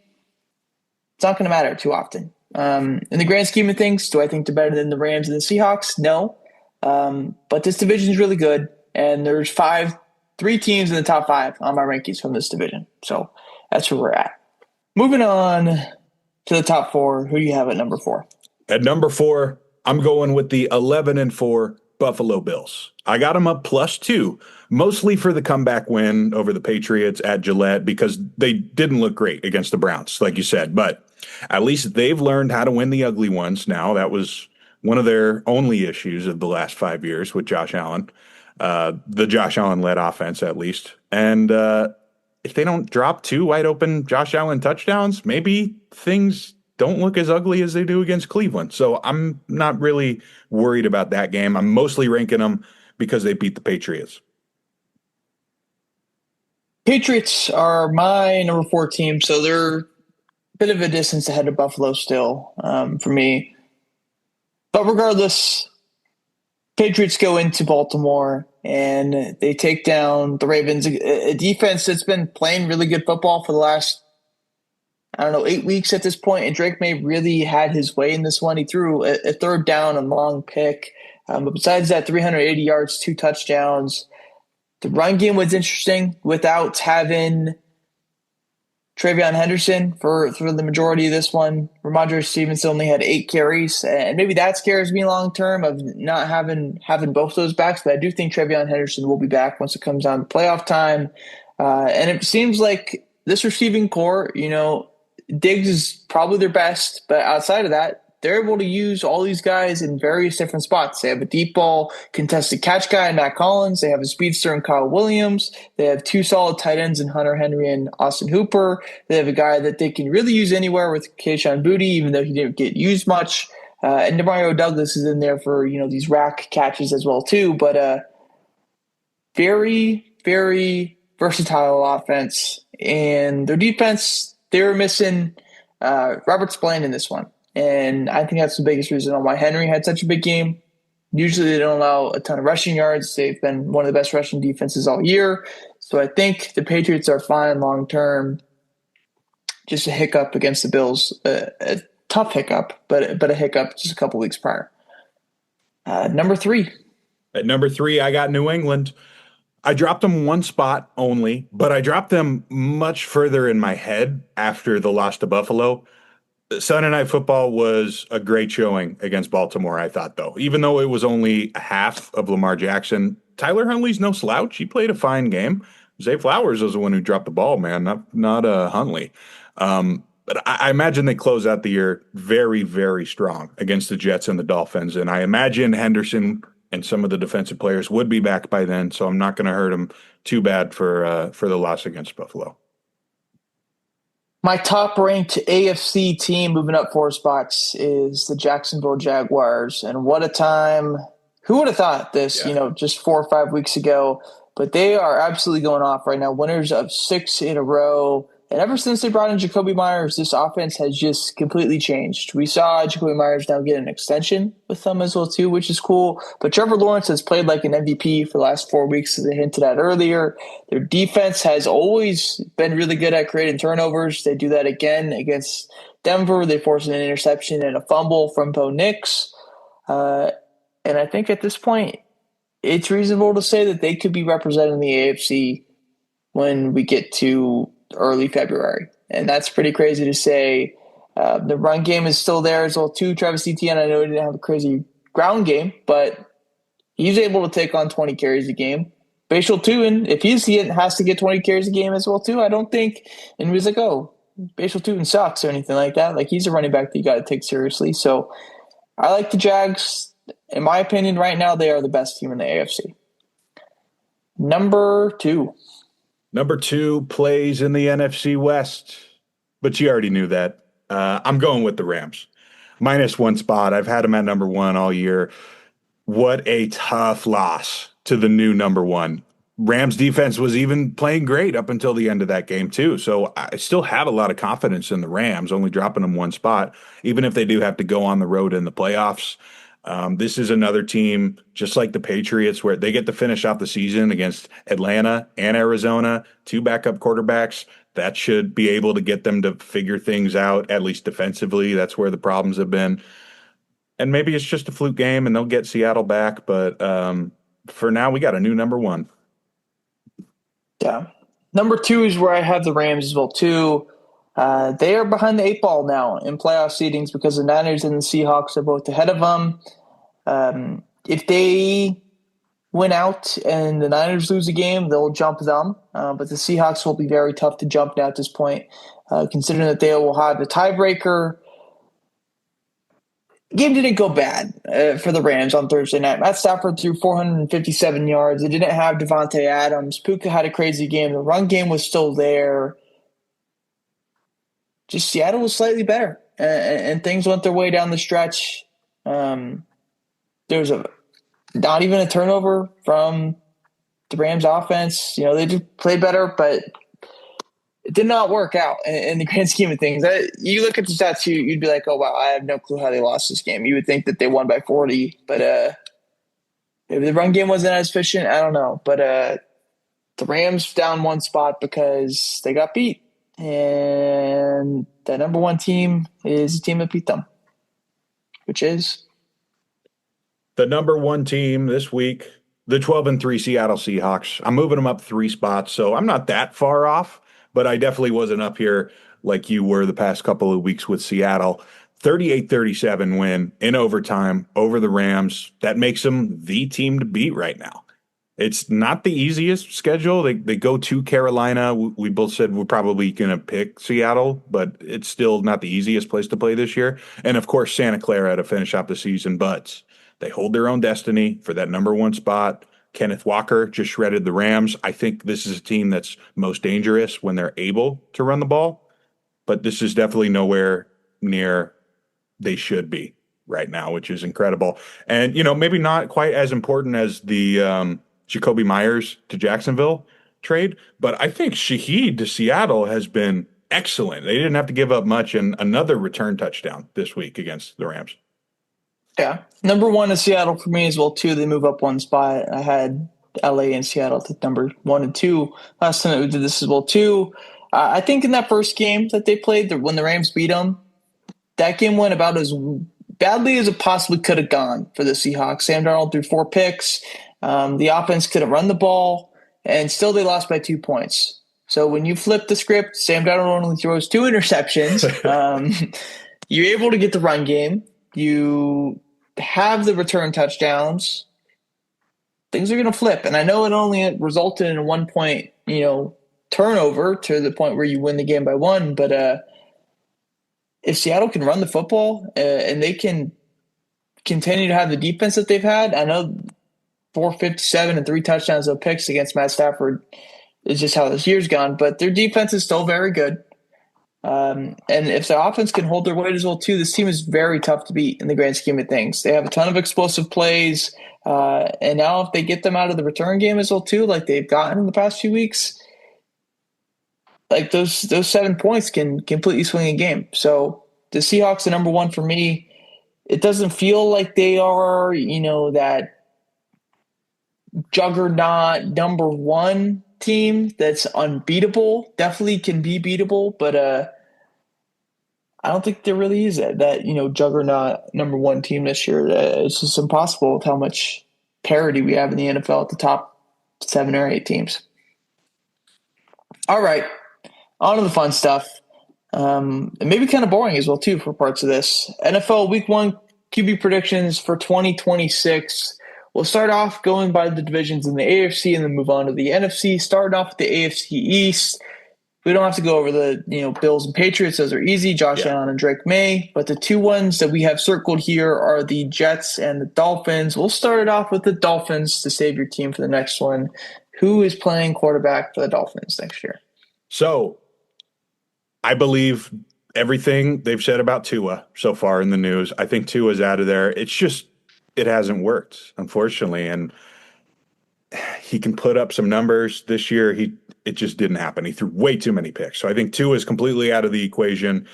it's not going to matter too often. In the grand scheme of things, do I think they're better than the Rams and the Seahawks? No. But this division is really good, and there's 3 teams in the top 5 on my rankings from this division. So that's where we're at. Moving on to the top 4, who do you have at number 4? At number 4, I'm going with the 11-4 Buffalo Bills. I got them up +2, mostly for the comeback win over the Patriots at Gillette because they didn't look great against the Browns, like you said. But at least they've learned how to win the ugly ones now. That was one of their only issues of the last 5 years with Josh Allen, the Josh Allen-led offense at least. And if they don't drop 2 wide open Josh Allen touchdowns, maybe things don't look as ugly as they do against Cleveland. So I'm not really worried about that game. I'm mostly ranking them because they beat the Patriots. Patriots are my number 4 team, so they're a bit of a distance ahead of Buffalo still for me. But regardless, Patriots go into Baltimore and they take down the Ravens, a defense that's been playing really good football for the last, 8 weeks at this point. And Drake May really had his way in this one. He threw a 3rd down and long pick. But besides that, 380 yards, 2 touchdowns. The run game was interesting without having Travion Henderson for the majority of this one. Ramondre Stevenson only had 8 carries, and maybe that scares me long term of not having both those backs. But I do think Travion Henderson will be back once it comes down to playoff time. And it seems like this receiving core, Diggs is probably their best, but outside of that, they're able to use all these guys in various different spots. They have a deep ball contested catch guy in Matt Collins. They have a speedster in Kyle Williams. They have two solid tight ends in Hunter Henry and Austin Hooper. They have a guy that they can really use anywhere with Keyshawn Booty, even though he didn't get used much. And Demario Douglas is in there for, these rack catches as well too. But very, very versatile offense. And their defense, they were missing Robert Spillane in this one. And I think that's the biggest reason on why Henry had such a big game. Usually they don't allow a ton of rushing yards. They've been one of the best rushing defenses all year. So I think the Patriots are fine long term. Just a hiccup against the Bills. A tough hiccup, but a hiccup just a couple weeks prior. Number 3. At number 3, I got New England. I dropped them one spot only, but I dropped them much further in my head after the loss to Buffalo. Sunday Night Football was a great showing against Baltimore, I thought, though. Even though it was only a half of Lamar Jackson, Tyler Huntley's no slouch. He played a fine game. Zay Flowers was the one who dropped the ball, man, not Huntley. But I imagine they close out the year very, very strong against the Jets and the Dolphins. And I imagine Henderson and some of the defensive players would be back by then, so I'm not going to hurt them too bad for the loss against Buffalo. My top-ranked AFC team moving up 4 spots is the Jacksonville Jaguars. And what a time. Who would have thought this, just 4 or 5 weeks ago? But they are absolutely going off right now. Winners of 6 in a row. And ever since they brought in Jacoby Myers, this offense has just completely changed. We saw Jacoby Myers now get an extension with them as well, too, which is cool. But Trevor Lawrence has played like an MVP for the last 4 weeks, as I hinted at earlier. Their defense has always been really good at creating turnovers. They do that again against Denver. They forced an interception and a fumble from Bo Nix. And I think at this point, it's reasonable to say that they could be representing the AFC when we get to early February. And that's pretty crazy to say. The run game is still there as well, too. Travis Etienne, I know he didn't have a crazy ground game, but he's able to take on 20 carries a game. Bashal Tuin, if he has to get 20 carries a game as well, too, I don't think, and he was like, oh, Bashal Tuin sucks or anything like that. Like, he's a running back that you got to take seriously. So I like the Jags. In my opinion, right now, they are the best team in the AFC. Number 2. Number 2 plays in the NFC West, but you already knew that. I'm going with the Rams. -1 spot. I've had them at number 1 all year. What a tough loss to the new number 1. Rams defense was even playing great up until the end of that game, too. So I still have a lot of confidence in the Rams, only dropping them 1 spot, even if they do have to go on the road in the playoffs. This is another team, just like the Patriots, where they get to finish off the season against Atlanta and Arizona, 2 backup quarterbacks. That should be able to get them to figure things out, at least defensively. That's where the problems have been. And maybe it's just a fluke game and they'll get Seattle back. But for now, we got a new number 1. Yeah. Number 2 is where I have the Rams as well, too. They are behind the 8 ball now in playoff seedings because the Niners and the Seahawks are both ahead of them. If they win out and the Niners lose a game, they'll jump them. But the Seahawks will be very tough to jump now at this point, considering that they will have the tiebreaker. Game didn't go bad for the Rams on Thursday night. Matt Stafford threw 457 yards. They didn't have Devontae Adams. Puka had a crazy game. The run game was still there. Just Seattle was slightly better, and things went their way down the stretch. There was not even a turnover from the Rams offense. They did play better, but it did not work out in the grand scheme of things. You look at the stats, you'd be like, oh, wow, I have no clue how they lost this game. You would think that they won by 40, but if the run game wasn't as efficient, I don't know. But the Rams down 1 spot because they got beat. And the number 1 team is the team that beat them, which is the number 1 team this week, the 12-3 Seattle Seahawks. I'm moving them up 3 spots, so I'm not that far off, but I definitely wasn't up here like you were the past couple of weeks with Seattle. 38-37 win in overtime over the Rams. That makes them the team to beat right now. It's not the easiest schedule. They go to Carolina. We both said we're probably going to pick Seattle, but it's still not the easiest place to play this year. And of course, Santa Clara to finish out the season. But they hold their own destiny for that number one spot. Kenneth Walker just shredded the Rams. I think this is a team that's most dangerous when they're able to run the ball, but this is definitely nowhere near they should be right now, which is incredible. And, maybe not quite as important as the Jacoby Myers to Jacksonville trade, but I think Shaheed to Seattle has been excellent. They didn't have to give up much, and another return touchdown this week against the Rams. Yeah. Number one is Seattle for me as well, too. They move up one spot. I had LA and Seattle at number 1 and 2 last time that we did this as well, too. I think in that first game that they played, when the Rams beat them, that game went about as badly as it possibly could have gone for the Seahawks. Sam Darnold threw 4 picks. The offense couldn't run the ball, and still they lost by 2 points. So when you flip the script, Sam Darnold only throws 2 interceptions. You're able to get the run game. You have the return touchdowns. Things are going to flip. And I know it only resulted in a 1 point, turnover to the point where you win the game by 1. But if Seattle can run the football and they can continue to have the defense that they've had, I know 457 and 3 touchdowns of picks against Matt Stafford is just how this year's gone. But their defense is still very good. And if the offense can hold their weight as well, too, this team is very tough to beat in the grand scheme of things. They have a ton of explosive plays. And now if they get them out of the return game as well, too, like they've gotten in the past few weeks, like those 7 points can completely swing a game. So the Seahawks are number 1 for me. It doesn't feel like they are, that juggernaut number 1 team that's unbeatable. Definitely can be beatable, but I don't think there really is that juggernaut number 1 team this year. It's just impossible with how much parity we have in the NFL at the top 7 or 8 teams. All right, on to the fun stuff. And maybe kind of boring as well, too, for parts of this. NFL Week 1 QB predictions for 2026. We'll start off going by the divisions in the AFC and then move on to the NFC. Starting off with the AFC East. We don't have to go over the Bills and Patriots. Those are easy, Josh Allen and Drake May. But the 2 ones that we have circled here are the Jets and the Dolphins. We'll start it off with the Dolphins to save your team for the next one. Who is playing quarterback for the Dolphins next year? So I believe everything they've said about Tua so far in the news. I think Tua's out of there. It's just it hasn't worked, unfortunately. And he can put up some numbers this year. It just didn't happen. He threw way too many picks. So I think Tua is completely out of the equation.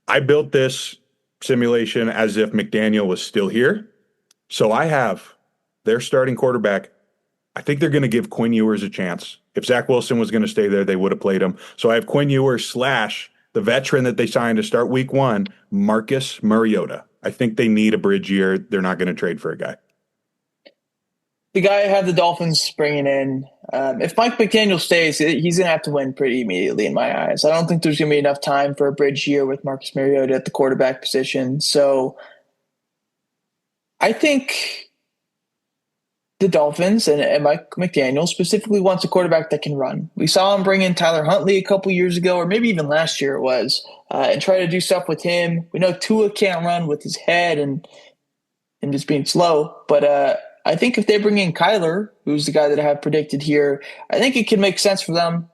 I built this simulation as if McDaniel was still here. So I have their starting quarterback. I think they're going to give Quinn Ewers a chance. If Zach Wilson was going to stay there, they would have played him. So I have Quinn Ewers / the veteran that they signed to start Week 1, Marcus Mariota. I think they need a bridge year. They're not going to trade for a guy. The guy I have the Dolphins bringing in, if Mike McDaniel stays, he's going to have to win pretty immediately in my eyes. I don't think there's going to be enough time for a bridge year with Marcus Mariota at the quarterback position. So I think the Dolphins and Mike McDaniel specifically wants a quarterback that can run. We saw him bring in Tyler Huntley a couple years ago, or maybe even last year it was, and try to do stuff with him. We know Tua can't run with his head and just being slow, but I think if they bring in Kyler, who's the guy that I have predicted here, I think it can make sense for them.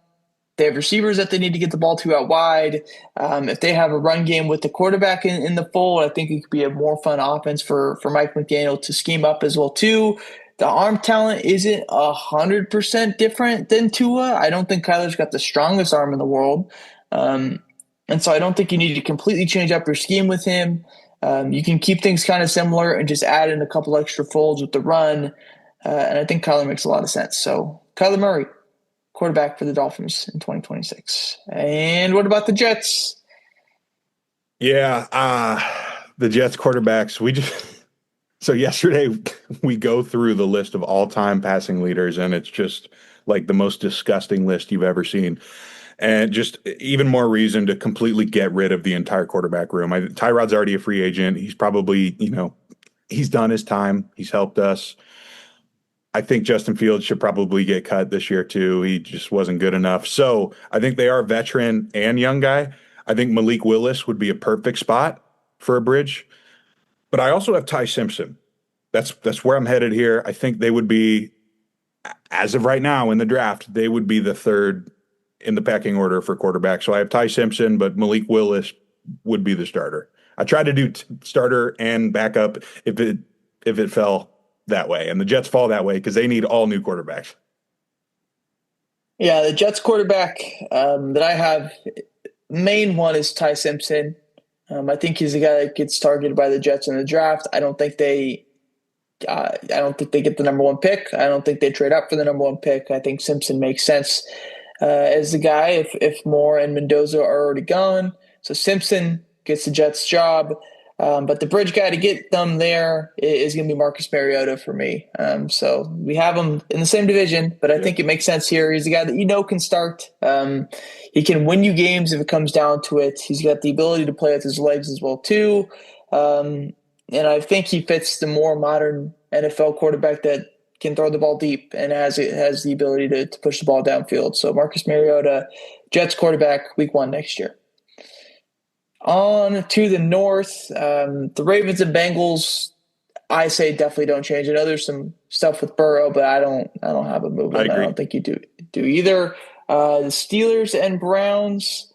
They have receivers that they need to get the ball to out wide. If they have a run game with the quarterback in the fold, I think it could be a more fun offense for Mike McDaniel to scheme up as well too. The arm talent isn't 100% different than Tua. I don't think Kyler's got the strongest arm in the world. And so I don't think you need to completely change up your scheme with him. You can keep things kind of similar and just add in a couple extra folds with the run. And I think Kyler makes a lot of sense. So Kyler Murray, quarterback for the Dolphins in 2026. And what about the Jets? Yeah, the Jets quarterbacks, so yesterday we go through the list of all-time passing leaders, and it's just like the most disgusting list you've ever seen. And just even more reason to completely get rid of the entire quarterback room. Tyrod's already a free agent. He's probably, he's done his time. He's helped us. I think Justin Fields should probably get cut this year too. He just wasn't good enough. So I think they are veteran and young guy. I think Malik Willis would be a perfect spot for a bridge. But I also have Ty Simpson. That's where I'm headed here. I think they would be, as of right now in the draft, they would be the third in the pecking order for quarterback. So I have Ty Simpson, but Malik Willis would be the starter. I tried to do starter and backup if it fell that way, and the Jets fall that way because they need all new quarterbacks. Yeah, the Jets quarterback that I have, main one is Ty Simpson. I think he's the guy that gets targeted by the Jets in the draft. I don't think they get the number one pick. I don't think they trade up for the number one pick. I think Simpson makes sense as the guy if Moore and Mendoza are already gone. So Simpson gets the Jets job. But the bridge guy to get them there is going to be Marcus Mariota for me. So we have him in the same division, but I think it makes sense here. He's a guy that can start. He can win you games if it comes down to it. He's got the ability to play with his legs as well too. And I think he fits the more modern NFL quarterback that can throw the ball deep and has the ability to push the ball downfield. So Marcus Mariota, Jets quarterback, week 1 next year. On to the north, the Ravens and Bengals, I say definitely don't change. I know there's some stuff with Burrow, but I don't have a move. I don't think you do either. The Steelers and Browns,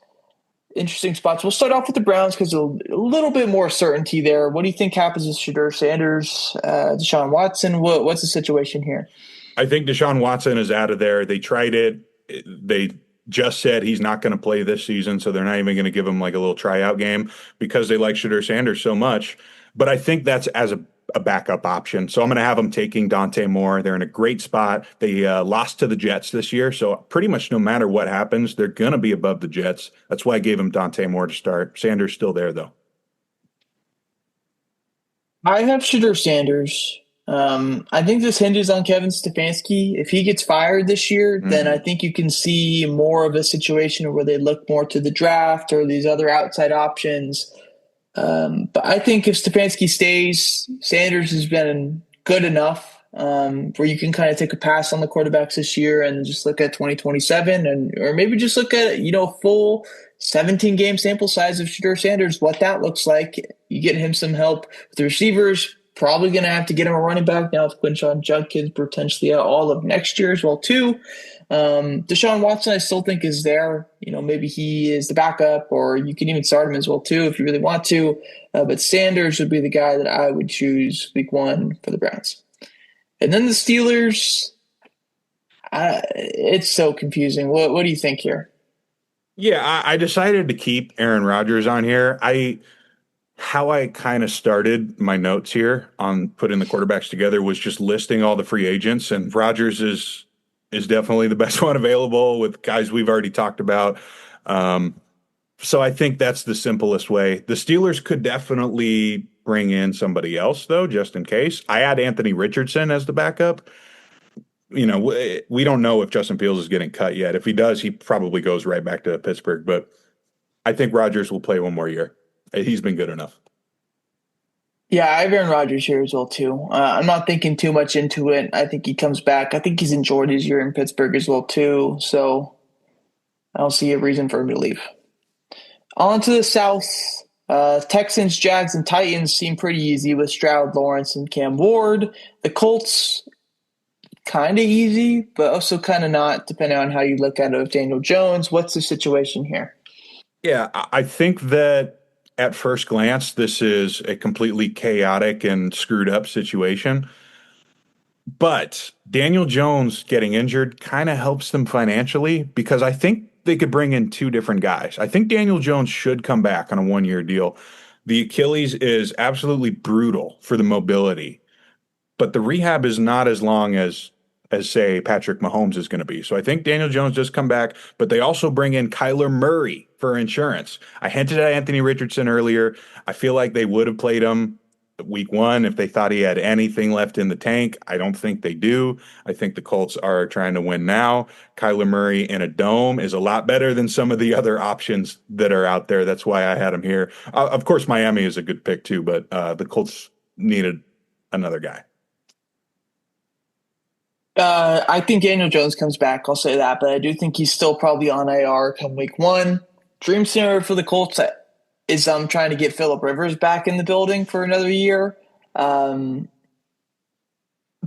interesting spots. We'll start off with the Browns because a little bit more certainty there. What do you think happens with Shedeur Sanders, Deshaun Watson? What's the situation here? I think Deshaun Watson is out of there. They tried it. They just said he's not going to play this season, so they're not even going to give him like a little tryout game because they like Shedeur Sanders so much. But I think that's as a backup option. So I'm going to have them taking Dante Moore. They're in a great spot. They lost to the Jets this year, so pretty much no matter what happens, they're going to be above the Jets. That's why I gave him Dante Moore to start. Sanders still there, though. I have Shedeur Sanders. I think this hinges on Kevin Stefanski. If he gets fired this year, then I think you can see more of a situation where they look more to the draft or these other outside options. But I think if Stefanski stays, Sanders has been good enough where you can kind of take a pass on the quarterbacks this year and just look at 2027 or maybe just look at, full 17 game sample size of Shedeur Sanders, what that looks like. You get him some help with the receivers. Probably going to have to get him a running back now with Quinshon Judkins potentially out all of next year as well too. Deshaun Watson, I still think is there. Maybe he is the backup, or you can even start him as well too if you really want to. But Sanders would be the guy that I would choose week 1 for the Browns. And then the Steelers, it's so confusing. What do you think here? Yeah, I decided to keep Aaron Rodgers on here. How I kind of started my notes here on putting the quarterbacks together was just listing all the free agents, and Rodgers is definitely the best one available with guys we've already talked about. So I think that's the simplest way. The Steelers could definitely bring in somebody else, though, just in case. I had Anthony Richardson as the backup. We don't know if Justin Fields is getting cut yet. If he does, he probably goes right back to Pittsburgh. But I think Rodgers will play one more year. He's been good enough. Yeah, I have Aaron Rodgers here as well, too. I'm not thinking too much into it. I think he comes back. I think he's enjoyed his year in Pittsburgh as well, too. So I don't see a reason for him to leave. On to the South. Texans, Jags, and Titans seem pretty easy with Stroud, Lawrence, and Cam Ward. The Colts, kind of easy, but also kind of not, depending on how you look at it with Daniel Jones. What's the situation here? Yeah, I think that at first glance, this is a completely chaotic and screwed up situation. But Daniel Jones getting injured kind of helps them financially because I think they could bring in 2 different guys. I think Daniel Jones should come back on a 1-year deal. The Achilles is absolutely brutal for the mobility, but the rehab is not as long as say Patrick Mahomes is going to be. So I think Daniel Jones does come back, but they also bring in Kyler Murray for insurance. I hinted at Anthony Richardson earlier. I feel like they would have played him week 1 if they thought he had anything left in the tank. I don't think they do. I think the Colts are trying to win now. Kyler Murray in a dome is a lot better than some of the other options that are out there. That's why I had him here. Of course, Miami is a good pick too, but the Colts needed another guy. I think Daniel Jones comes back. I'll say that, but I do think he's still probably on IR come week one. Dream scenario for the Colts is trying to get Phillip Rivers back in the building for another year. Um,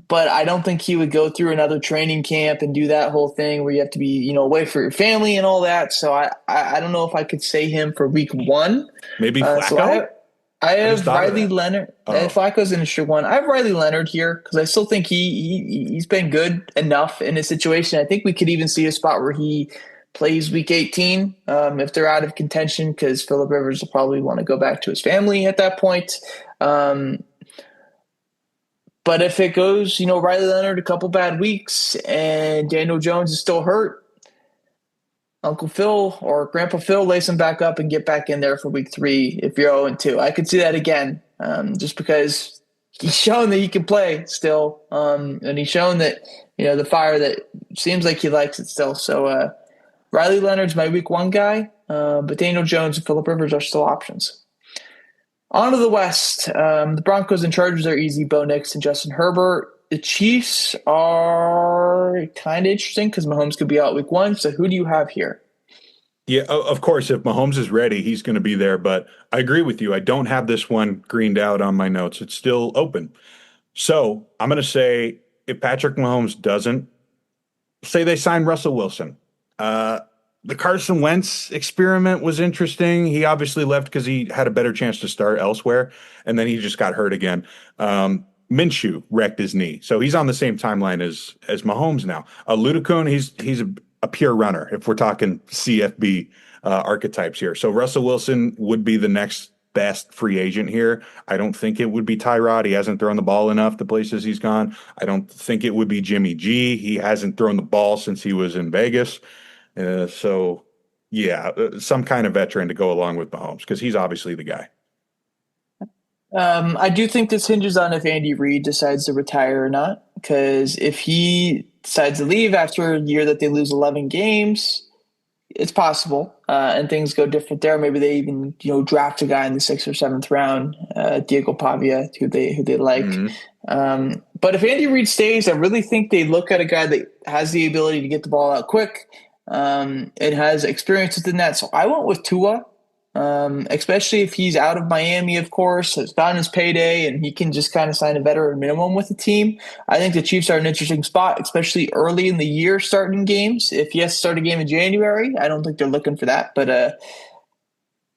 but I don't think he would go through another training camp and do that whole thing where you have to be, away for your family and all that. So I don't know if I could say him for week one. Maybe So I Flacco? have I I just have thought of Riley that. Leonard. Oh, Flacco's an interesting one. I have Riley Leonard here because I still think he's been good enough in his situation. I think we could even see a spot where he plays week 18 if they're out of contention because Phillip Rivers will probably want to go back to his family at that point. Um, but if it goes, Riley Leonard a couple bad weeks and Daniel Jones is still hurt, Uncle Phil or Grandpa Phil lace him back up and get back in there for week three if you're 0-2. I could see that again, just because he's shown that he can play still, and he's shown that the fire that seems like he likes it still. So Riley Leonard's my week one guy, but Daniel Jones and Phillip Rivers are still options. On to the West. The Broncos and Chargers are easy. Bo Nix and Justin Herbert. The Chiefs are kind of interesting because Mahomes could be out week one. So who do you have here? yeah, of course, if Mahomes is ready, he's going to be there. But I agree with you. I don't have this one greened out on my notes. It's still open. So I'm going to say if Patrick Mahomes doesn't, say they sign Russell Wilson. Uh, the Carson Wentz experiment was interesting. He obviously left because he had a better chance to start elsewhere, and then he just got hurt again. Minshew wrecked his knee, so he's on the same timeline as Mahomes now. Ludicone, he's a pure runner. If we're talking CFB archetypes here, so Russell Wilson would be the next best free agent here. I don't think it would be Tyrod. He hasn't thrown the ball enough the places he's gone. I don't think it would be Jimmy G. He hasn't thrown the ball since he was in Vegas. So, yeah, some kind of veteran to go along with Mahomes because he's obviously the guy. I do think this hinges on if Andy Reid decides to retire or not. Because if he decides to leave after a year that they lose 11 games, it's possible, and things go different there. Maybe they even draft a guy in the sixth or seventh round, Diego Pavia, who they like. Mm-hmm. But if Andy Reid stays, I really think they look at a guy that has the ability to get the ball out quick. It has experience within that, so I went with Tua. Especially if he's out of Miami, of course, has gotten his payday and he can just kind of sign a veteran minimum with the team. I think the Chiefs are an interesting spot, especially early in the year starting games. If he has to start a game in January, I don't think they're looking for that. But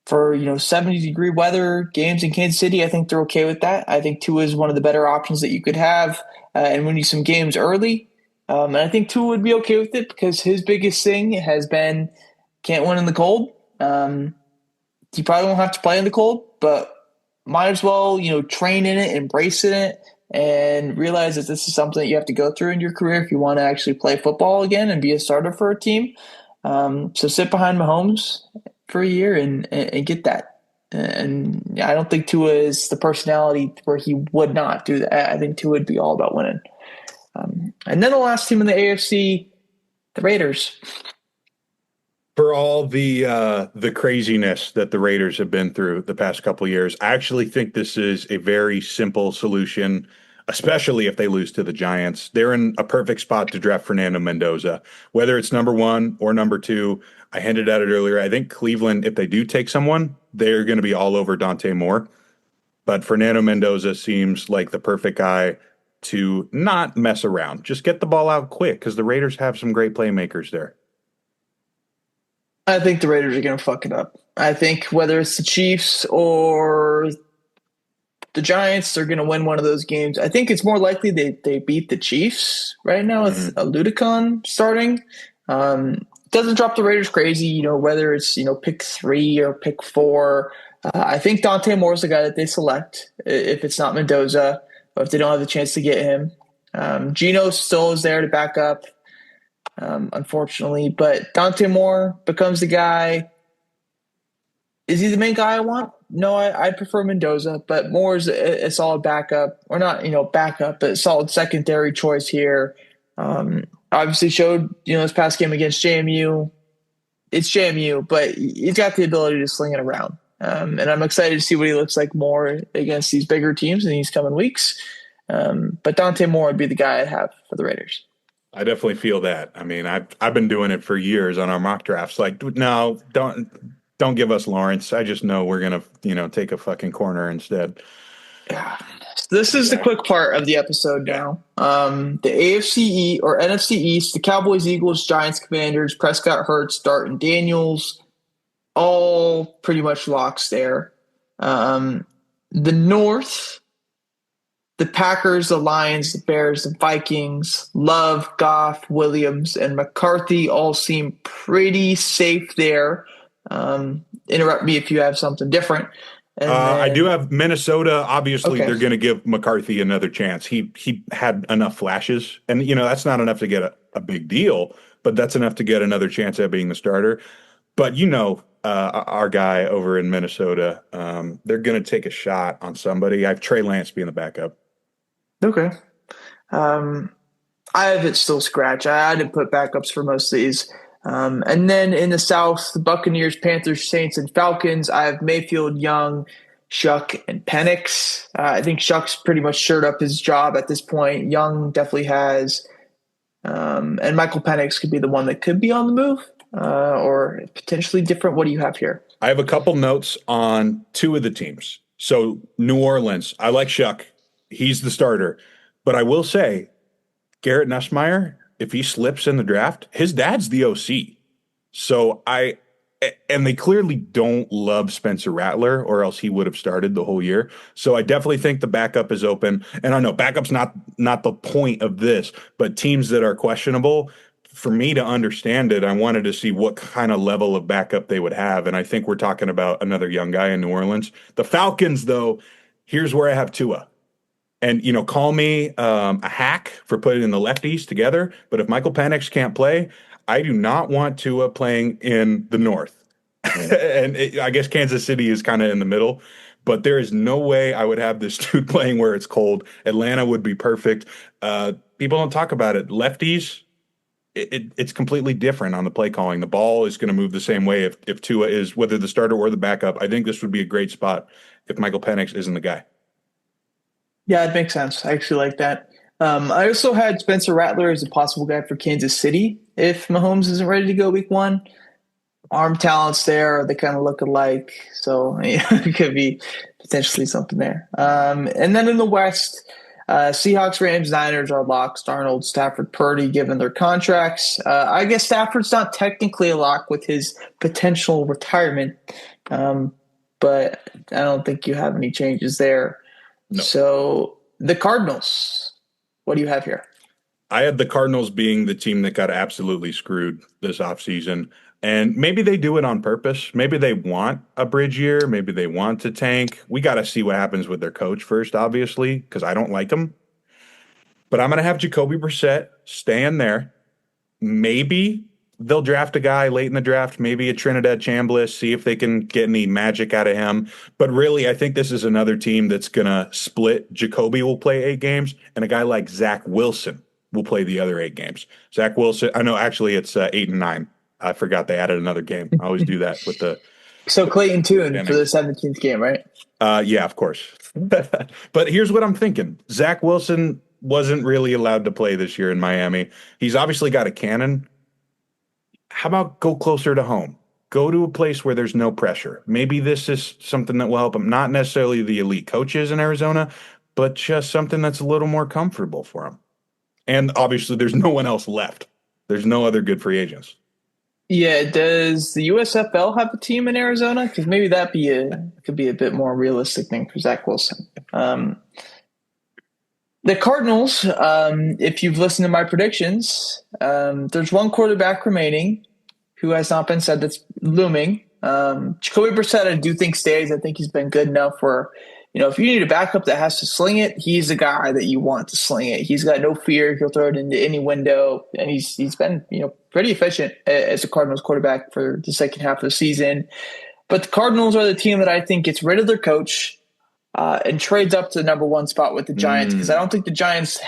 for 70-degree weather games in Kansas City, I think they're okay with that. I think Tua is one of the better options that you could have and win you some games early. And I think Tua would be okay with it because his biggest thing has been can't win in the cold. He probably won't have to play in the cold, but might as well, train in it, embrace in it, and realize that this is something that you have to go through in your career if you want to actually play football again and be a starter for a team. So sit behind Mahomes for a year and get that. And I don't think Tua is the personality where he would not do that. I think Tua would be all about winning. And then the last team in the AFC, the Raiders. For all the craziness that the Raiders have been through the past couple of years, I actually think this is a very simple solution, especially if they lose to the Giants. They're in a perfect spot to draft Fernando Mendoza, whether it's number one or number two. I hinted at it earlier. I think Cleveland, if they do take someone, they're going to be all over Dante Moore. But Fernando Mendoza seems like the perfect guy to not mess around. Just get the ball out quick because the Raiders have some great playmakers there. I think the Raiders are going to fuck it up. I think whether it's the Chiefs or the Giants, they're going to win one of those games. I think it's more likely they beat the Chiefs right now with Mm-hmm. a Ludicon starting. Doesn't drop the Raiders crazy, whether it's, pick 3 or pick 4. I think Dante Moore is the guy that they select if it's not Mendoza or if they don't have the chance to get him. Geno still is there to back up. Unfortunately, but Dante Moore becomes the guy. Is he the main guy I want? No, I prefer Mendoza, but Moore is a solid backup, or not, backup, but a solid secondary choice here. Obviously showed, this past game against JMU. It's JMU, but he's got the ability to sling it around. And I'm excited to see what he looks like more against these bigger teams in these coming weeks. But Dante Moore would be the guy I'd have for the Raiders. I definitely feel that. I mean, I've been doing it for years on our mock drafts. Like, no, don't give us Lawrence. I just know we're gonna, take a fucking corner instead. Yeah. So this is the Yeah. quick part of the episode Yeah. now. The AFC or NFC East, the Cowboys, Eagles, Giants, Commanders, Prescott, Hurts, Dart, and Daniels, all pretty much locks there. The North, the Packers, the Lions, the Bears, the Vikings, Love, Goff, Williams, and McCarthy all seem pretty safe there. Interrupt me if you have something different. And I do then, have Minnesota. Obviously, okay. they're going to give McCarthy another chance. He had enough flashes, and that's not enough to get a big deal, but that's enough to get another chance at being the starter. But our guy over in Minnesota, they're going to take a shot on somebody. I have Trey Lance being the backup. Okay. Um, I have it still scratch. I didn't put backups for most of these. And then in the South, the Buccaneers, Panthers, Saints, and Falcons, I have Mayfield, Young, Shuck, and Penix. I think Shuck's pretty much shored up his job at this point. Young definitely has. And Michael Penix could be the one that could be on the move or potentially different. What do you have here? I have a couple notes on two of the teams. So New Orleans, I like Shuck. He's the starter. But I will say, Garrett Nussmeier, if he slips in the draft, his dad's the OC. And they clearly don't love Spencer Rattler, or else he would have started the whole year. So I definitely think the backup is open. And I know backup's not the point of this, but teams that are questionable, for me to understand it, I wanted to see what kind of level of backup they would have. And I think we're talking about another young guy in New Orleans. The Falcons, though, here's where I have Tua. And, call me a hack for putting the lefties together. But if Michael Penix can't play, I do not want Tua playing in the North. And I guess Kansas City is kind of in the middle. But there is no way I would have this dude playing where it's cold. Atlanta would be perfect. People don't talk about it. Lefties, it's completely different on the play calling. The ball is going to move the same way if Tua is, whether the starter or the backup. I think this would be a great spot if Michael Penix isn't the guy. Yeah, it makes sense. I actually like that. I also had Spencer Rattler as a possible guy for Kansas City if Mahomes isn't ready to go week one. Arm talents there, they kind of look alike. So it could be potentially something there. And then in the West, Seahawks, Rams, Niners are locks. Darnold, Stafford, Purdy, given their contracts. I guess Stafford's not technically a lock with his potential retirement, but I don't think you have any changes there. No. So the Cardinals, what do you have here? I had the Cardinals being the team that got absolutely screwed this offseason. And maybe they do it on purpose. Maybe they want a bridge year. Maybe they want to tank. We got to see what happens with their coach first, obviously, because I don't like him. But I'm going to have Jacoby Brissett staying there. Maybe they'll draft a guy late in the draft, maybe a Trinidad Chambliss, see if they can get any magic out of him. But really, I think this is another team that's going to split. Jacoby will play 8 games, and a guy like Zach Wilson will play the other 8 games. Zach Wilson, I know actually it's 8 and 9. I forgot they added another game. I always do that with the. So Clayton Tune for the 17th game, right? Yeah, of course. But here's what I'm thinking. Zach Wilson wasn't really allowed to play this year in Miami. He's obviously got a cannon. How about go closer to home? Go to a place where there's no pressure. Maybe this is something that will help him. Not necessarily the elite coaches in Arizona, but just something that's a little more comfortable for him. And obviously, there's no one else left. There's no other good free agents. Yeah, does the USFL have a team in Arizona? Because maybe that could be a bit more realistic thing for Zach Wilson. The Cardinals, if you've listened to my predictions, there's one quarterback remaining who has not been said that's looming. Jacoby Brissett, I do think stays. I think he's been good enough where, if you need a backup that has to sling it, he's the guy that you want to sling it. He's got no fear. He'll throw it into any window, and he's been, pretty efficient as a Cardinals quarterback for the second half of the season. But the Cardinals are the team that I think gets rid of their coach and trades up to the number 1 spot with the Giants, because I don't think the Giants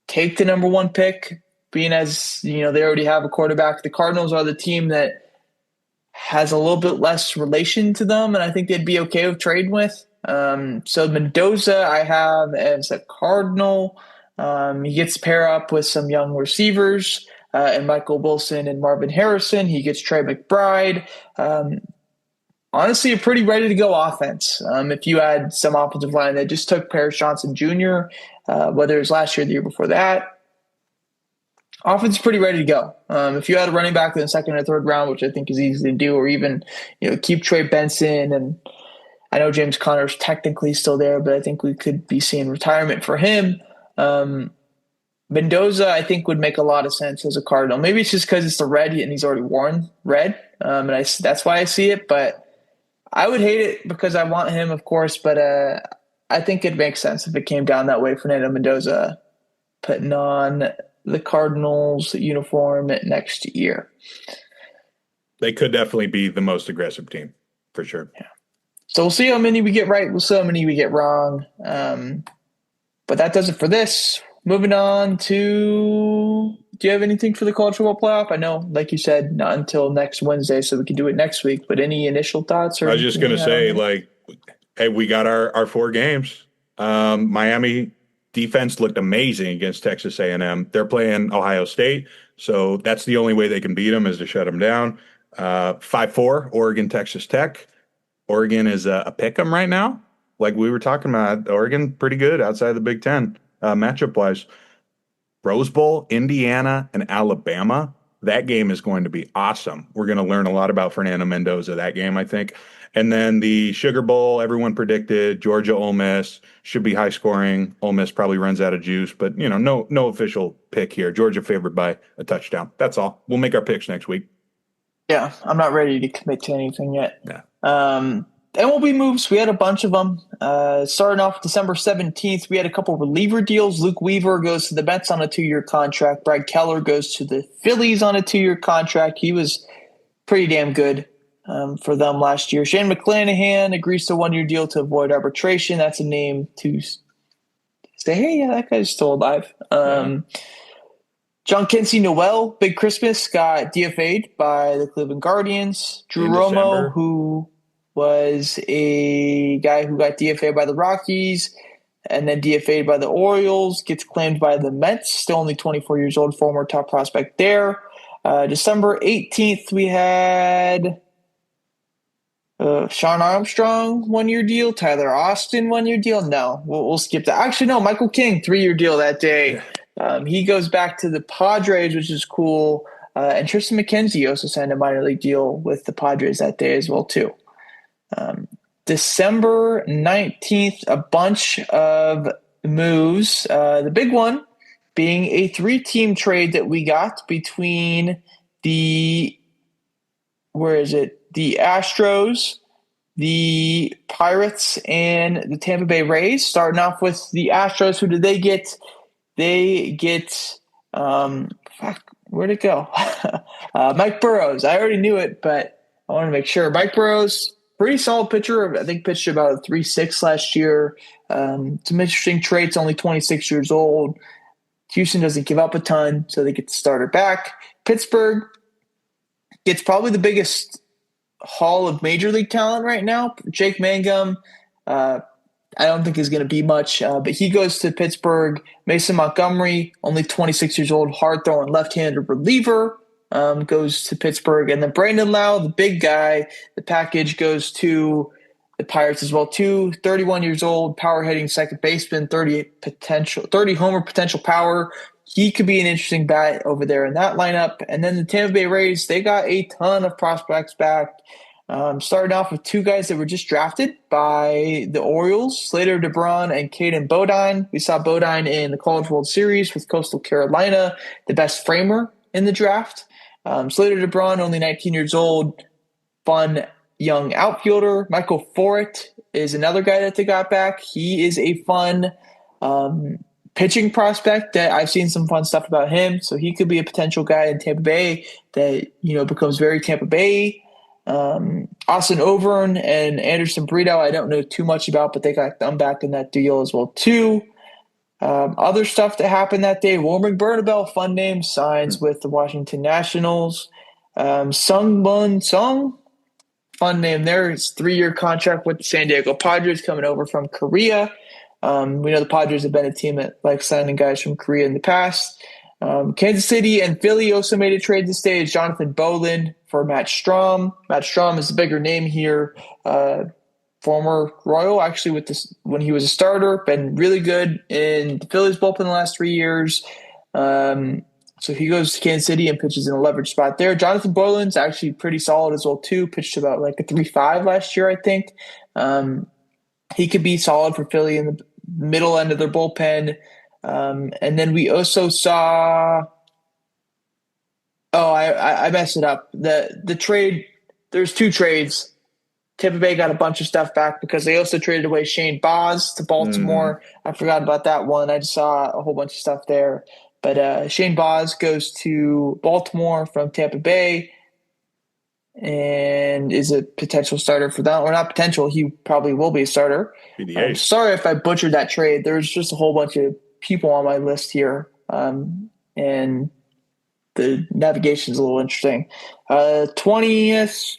take the number 1 pick, being as, they already have a quarterback. The Cardinals are the team that has a little bit less relation to them, and I think they'd be okay with trading with. So Mendoza I have as a Cardinal. He gets to pair up with some young receivers and Michael Wilson and Marvin Harrison. He gets Trey McBride. Honestly, a pretty ready to go offense. If you had some offensive line that just took Paris Johnson Jr., whether it was last year or the year before that, offense is pretty ready to go. If you had a running back in the second or third round, which I think is easy to do, or even keep Trey Benson, and I know James Conner's technically still there, but I think we could be seeing retirement for him. Mendoza, I think, would make a lot of sense as a Cardinal. Maybe it's just because it's the red and he's already worn red, and that's why I see it. But I would hate it because I want him, of course, but I think it makes sense if it came down that way. Fernando Mendoza putting on the Cardinals uniform next year. They could definitely be the most aggressive team, for sure. Yeah. So we'll see how many we get right. We'll see how many we get wrong. But that does it for this. Moving on to, do you have anything for the college football playoff? I know, like you said, not until next Wednesday, so we can do it next week. But any initial thoughts? Or I was just going to say, hey, we got our 4 games. Miami defense looked amazing against Texas A&M. They're playing Ohio State, so that's the only way they can beat them is to shut them down. 5-4, Oregon, Texas Tech. Oregon is a pick 'em right now. Like we were talking about, Oregon pretty good outside the Big Ten matchup-wise. Rose Bowl, Indiana, and Alabama. That game is going to be awesome. We're going to learn a lot about Fernando Mendoza that game, I think. And then the Sugar Bowl, everyone predicted Georgia, Ole Miss should be high scoring. Ole Miss probably runs out of juice, but no official pick here. Georgia favored by a touchdown. That's all. We'll make our picks next week. Yeah, I'm not ready to commit to anything yet. Yeah. MLB moves, we had a bunch of them. Starting off December 17th, we had a couple reliever deals. Luke Weaver goes to the Mets on a 2-year contract. Brad Keller goes to the Phillies on a 2-year contract. He was pretty damn good for them last year. Shane McClanahan agrees to a 1-year deal to avoid arbitration. That's a name to say, hey, yeah, that guy's still alive. John Quincy Noel, Big Christmas, got DFA'd by the Cleveland Guardians. Drew Romo, who was a guy who got DFA'd by the Rockies and then DFA'd by the Orioles, gets claimed by the Mets, still only 24 years old, former top prospect there. December 18th, we had Sean Armstrong, 1-year deal. Tyler Austin, 1-year deal. No, we'll skip that. Actually, no, Michael King, 3-year deal that day. He goes back to the Padres, which is cool. And Tristan McKenzie also signed a minor league deal with the Padres that day as well, too. December 19th, a bunch of moves. The big one being a 3-team trade that we got between the Astros, the Pirates, and the Tampa Bay Rays. Starting off with the Astros, who did they get? They get where'd it go? Mike Burrows. I already knew it, but I want to make sure. Mike Burrows, pretty solid pitcher. I think pitched about a 3.6 last year. Some interesting traits, only 26 years old. Houston doesn't give up a ton, so they get the starter back. Pittsburgh gets probably the biggest haul of major league talent right now. Jake Mangum, I don't think is going to be much, but he goes to Pittsburgh. Mason Montgomery, only 26 years old, hard-throwing left-handed reliever, goes to Pittsburgh. And then Brandon Lau, the big guy, the package goes to the Pirates as well, too. 31 years old, power-hitting second baseman, 30 homer potential power. He could be an interesting bat over there in that lineup. And then the Tampa Bay Rays, they got a ton of prospects back. Starting off with 2 guys that were just drafted by the Orioles, Slater DeBron and Caden Bodine. We saw Bodine in the College World Series with Coastal Carolina, the best framer in the draft. Slater DeBron, only 19 years old, fun young outfielder. Michael Forret is another guy that they got back. He is a fun pitching prospect that I've seen some fun stuff about him. So he could be a potential guy in Tampa Bay that, becomes very Tampa Bay. Austin Overn and Anderson Brito, I don't know too much about, but they got them back in that deal as well, too. Other stuff that happened that day, Warren Bernabel, fun name, signs with the Washington Nationals. Sung Bun Sung, fun name there. It's 3-year contract with the San Diego Padres coming over from Korea. We know the Padres have been a team that likes signing guys from Korea in the past. Kansas City and Philly also made a trade this day. It's Jonathan Bolin for Matt Strom. Matt Strom is the bigger name here. Former Royal, actually, with this when he was a starter, been really good in the Phillies bullpen the last 3 years. So he goes to Kansas City and pitches in a leverage spot there. Jonathan Boylan's actually pretty solid as well too. Pitched about like a 3.5 last year, I think. He could be solid for Philly in the middle end of their bullpen. And then we also saw. Oh, I messed it up. The trade. There's 2 trades. Tampa Bay got a bunch of stuff back because they also traded away Shane Baz to Baltimore. I forgot about that one. I just saw a whole bunch of stuff there. But Shane Baz goes to Baltimore from Tampa Bay and is a potential starter for that. Or not potential. He probably will be a starter. Sorry if I butchered that trade. There's just a whole bunch of people on my list here. And the navigation is a little interesting. 20th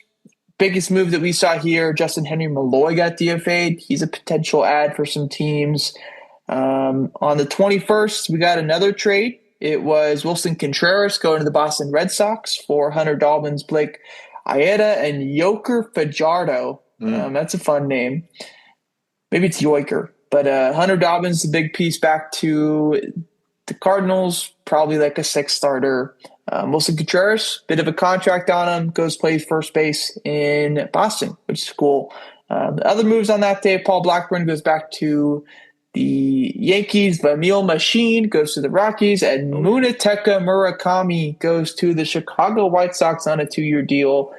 biggest move that we saw here, Justin Henry Malloy got DFA'd. He's a potential add for some teams. On the 21st, we got another trade. It was Wilson Contreras going to the Boston Red Sox for Hunter Dobbins, Blake Ayeda, and Yoker Fajardo. That's a fun name. Maybe it's Yoiker. But Hunter Dobbins, the big piece back to the Cardinals, probably like a 6th starter. Wilson Contreras, bit of a contract on him, goes play first base in Boston, which is cool. The other moves on that day, Paul Blackburn goes back to the Yankees, Vamil Machine goes to the Rockies, and Munetaka Murakami goes to the Chicago White Sox on a 2-year deal.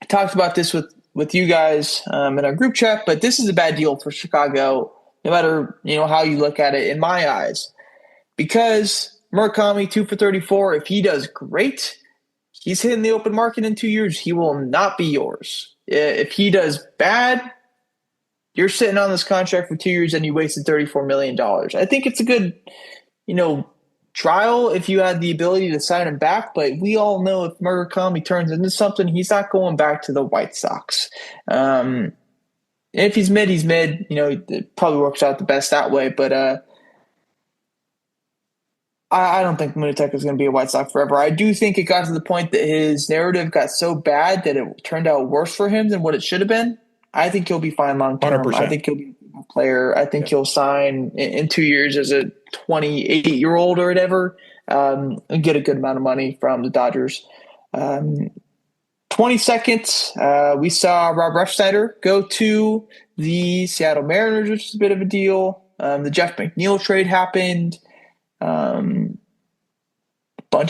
I talked about this with you guys in our group chat, but this is a bad deal for Chicago, no matter how you look at it in my eyes. Because Murakami, 2 for 34. If he does great, he's hitting the open market in 2 years. He will not be yours. If he does bad, you're sitting on this contract for 2 years and you wasted $34 million. I think it's a good, trial if you had the ability to sign him back. But we all know if Murakami turns into something, he's not going back to the White Sox. And if he's mid, he's mid. It probably works out the best that way. But I don't think Munetaka is going to be a White Sox forever. I do think it got to the point that his narrative got so bad that it turned out worse for him than what it should have been. I think he'll be fine long term. 100%. I think he'll be a player. I think he'll sign in 2 years as a 28-year-old or whatever, and get a good amount of money from the Dodgers. 22nd, we saw Rob Refsnyder go to the Seattle Mariners, which is a bit of a deal. The Jeff McNeil trade happened. Bunch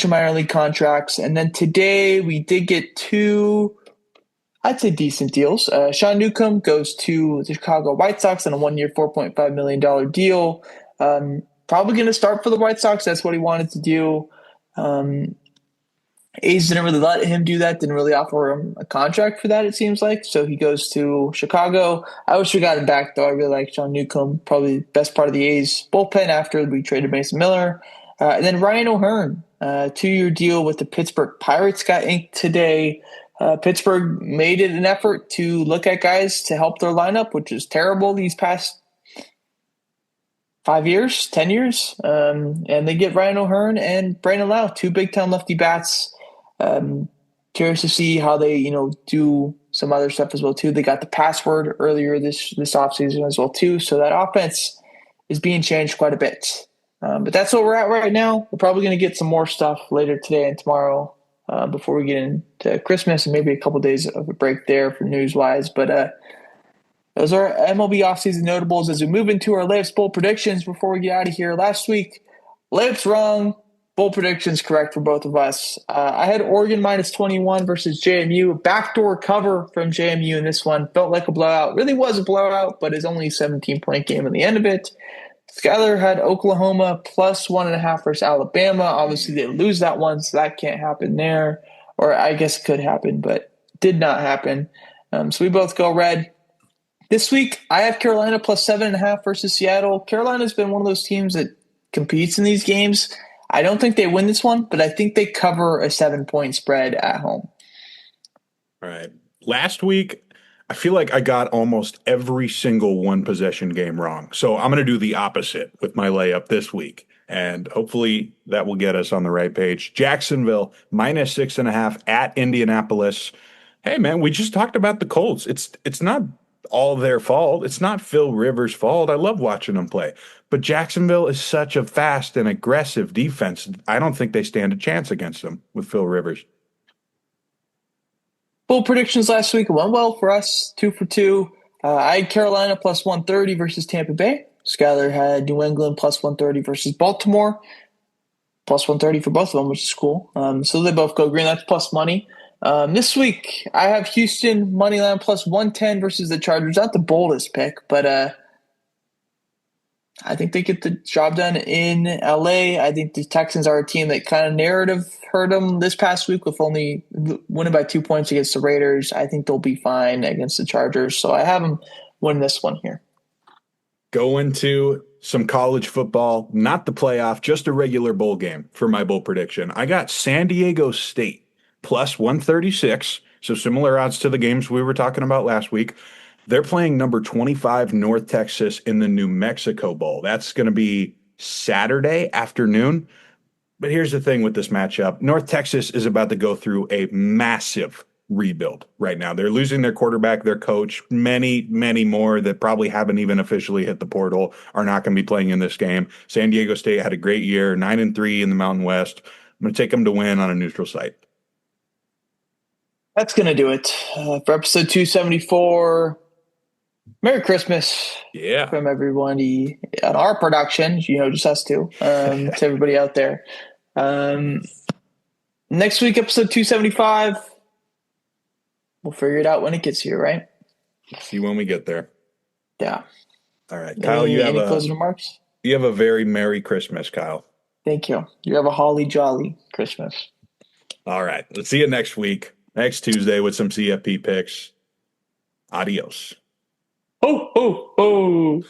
of minor league contracts. And then today we did get 2, I'd say, decent deals. Sean Newcomb goes to the Chicago White Sox on a 1-year, $4.5 million deal. Probably going to start for the White Sox. That's what he wanted to do. A's didn't really let him do that, didn't really offer him a contract for that, it seems like. So he goes to Chicago. I wish we got him back, though. I really like Sean Newcomb, probably the best part of the A's bullpen after we traded Mason Miller. And then Ryan O'Hearn, 2-year deal with the Pittsburgh Pirates got inked today. Pittsburgh made it an effort to look at guys to help their lineup, which is terrible these past 5 years, 10 years. And they get Ryan O'Hearn and Brandon Lau, 2 big-time lefty bats. Curious to see how they, do some other stuff as well too. They got the password earlier this offseason as well too. So that offense is being changed quite a bit. But that's where we're at right now. We're probably going to get some more stuff later today and tomorrow before we get into Christmas and maybe a couple days of a break there for news-wise. But those are MLB offseason notables as we move into our Layups bowl predictions before we get out of here. Last week, Layups wrong. Bowl predictions correct for both of us. I had Oregon minus 21 versus JMU. Backdoor cover from JMU in this one. Felt like a blowout. Really was a blowout, but it's only a 17-point game at the end of it. Skyler had Oklahoma plus 1.5 versus Alabama. Obviously, they lose that one, so that can't happen there. Or I guess it could happen, but did not happen. So we both go red. This week, I have Carolina plus 7.5 versus Seattle. Carolina's been one of those teams that competes in these games. I don't think they win this one, but I think they cover a 7-point spread at home. All right. Last week, I feel like I got almost every single one possession game wrong. So I'm going to do the opposite with my layup this week. And hopefully that will get us on the right page. Jacksonville -6.5 at Indianapolis. Hey man, we just talked about the Colts. It's not all their fault. It's not Phil Rivers' fault. I love watching them play. But Jacksonville is such a fast and aggressive defense. I don't think they stand a chance against them with Phil Rivers. Full predictions last week went well for us, 2 for 2. I had Carolina plus 130 versus Tampa Bay. Skyler had New England plus 130 versus Baltimore. Plus 130 for both of them, which is cool. So they both go green. That's plus money. This week, I have Houston money line plus 110 versus the Chargers. Not the boldest pick, but I think they get the job done in LA. I think the Texans are a team that kind of narrative hurt them this past week with only winning by 2 points against the Raiders. I think they'll be fine against the Chargers. So I have them win this one here. Go into some college football, not the playoff, just a regular bowl game for my bowl prediction. I got San Diego State plus 136. So similar odds to the games we were talking about last week. They're playing number 25 North Texas in the New Mexico Bowl. That's going to be Saturday afternoon. But here's the thing with this matchup. North Texas is about to go through a massive rebuild right now. They're losing their quarterback, their coach, many, many more that probably haven't even officially hit the portal are not going to be playing in this game. San Diego State had a great year, 9-3 in the Mountain West. I'm going to take them to win on a neutral site. That's going to do it for episode 274. Merry Christmas from everybody on our production, just us two, to everybody out there. Next week, episode 275. We'll figure it out when it gets here, right? See when we get there. Yeah. All right. Kyle, any closing remarks? You have a very Merry Christmas, Kyle. Thank you. You have a holly jolly Christmas. All right. Let's see you next week, next Tuesday with some CFP picks. Adios. Oh, oh, oh.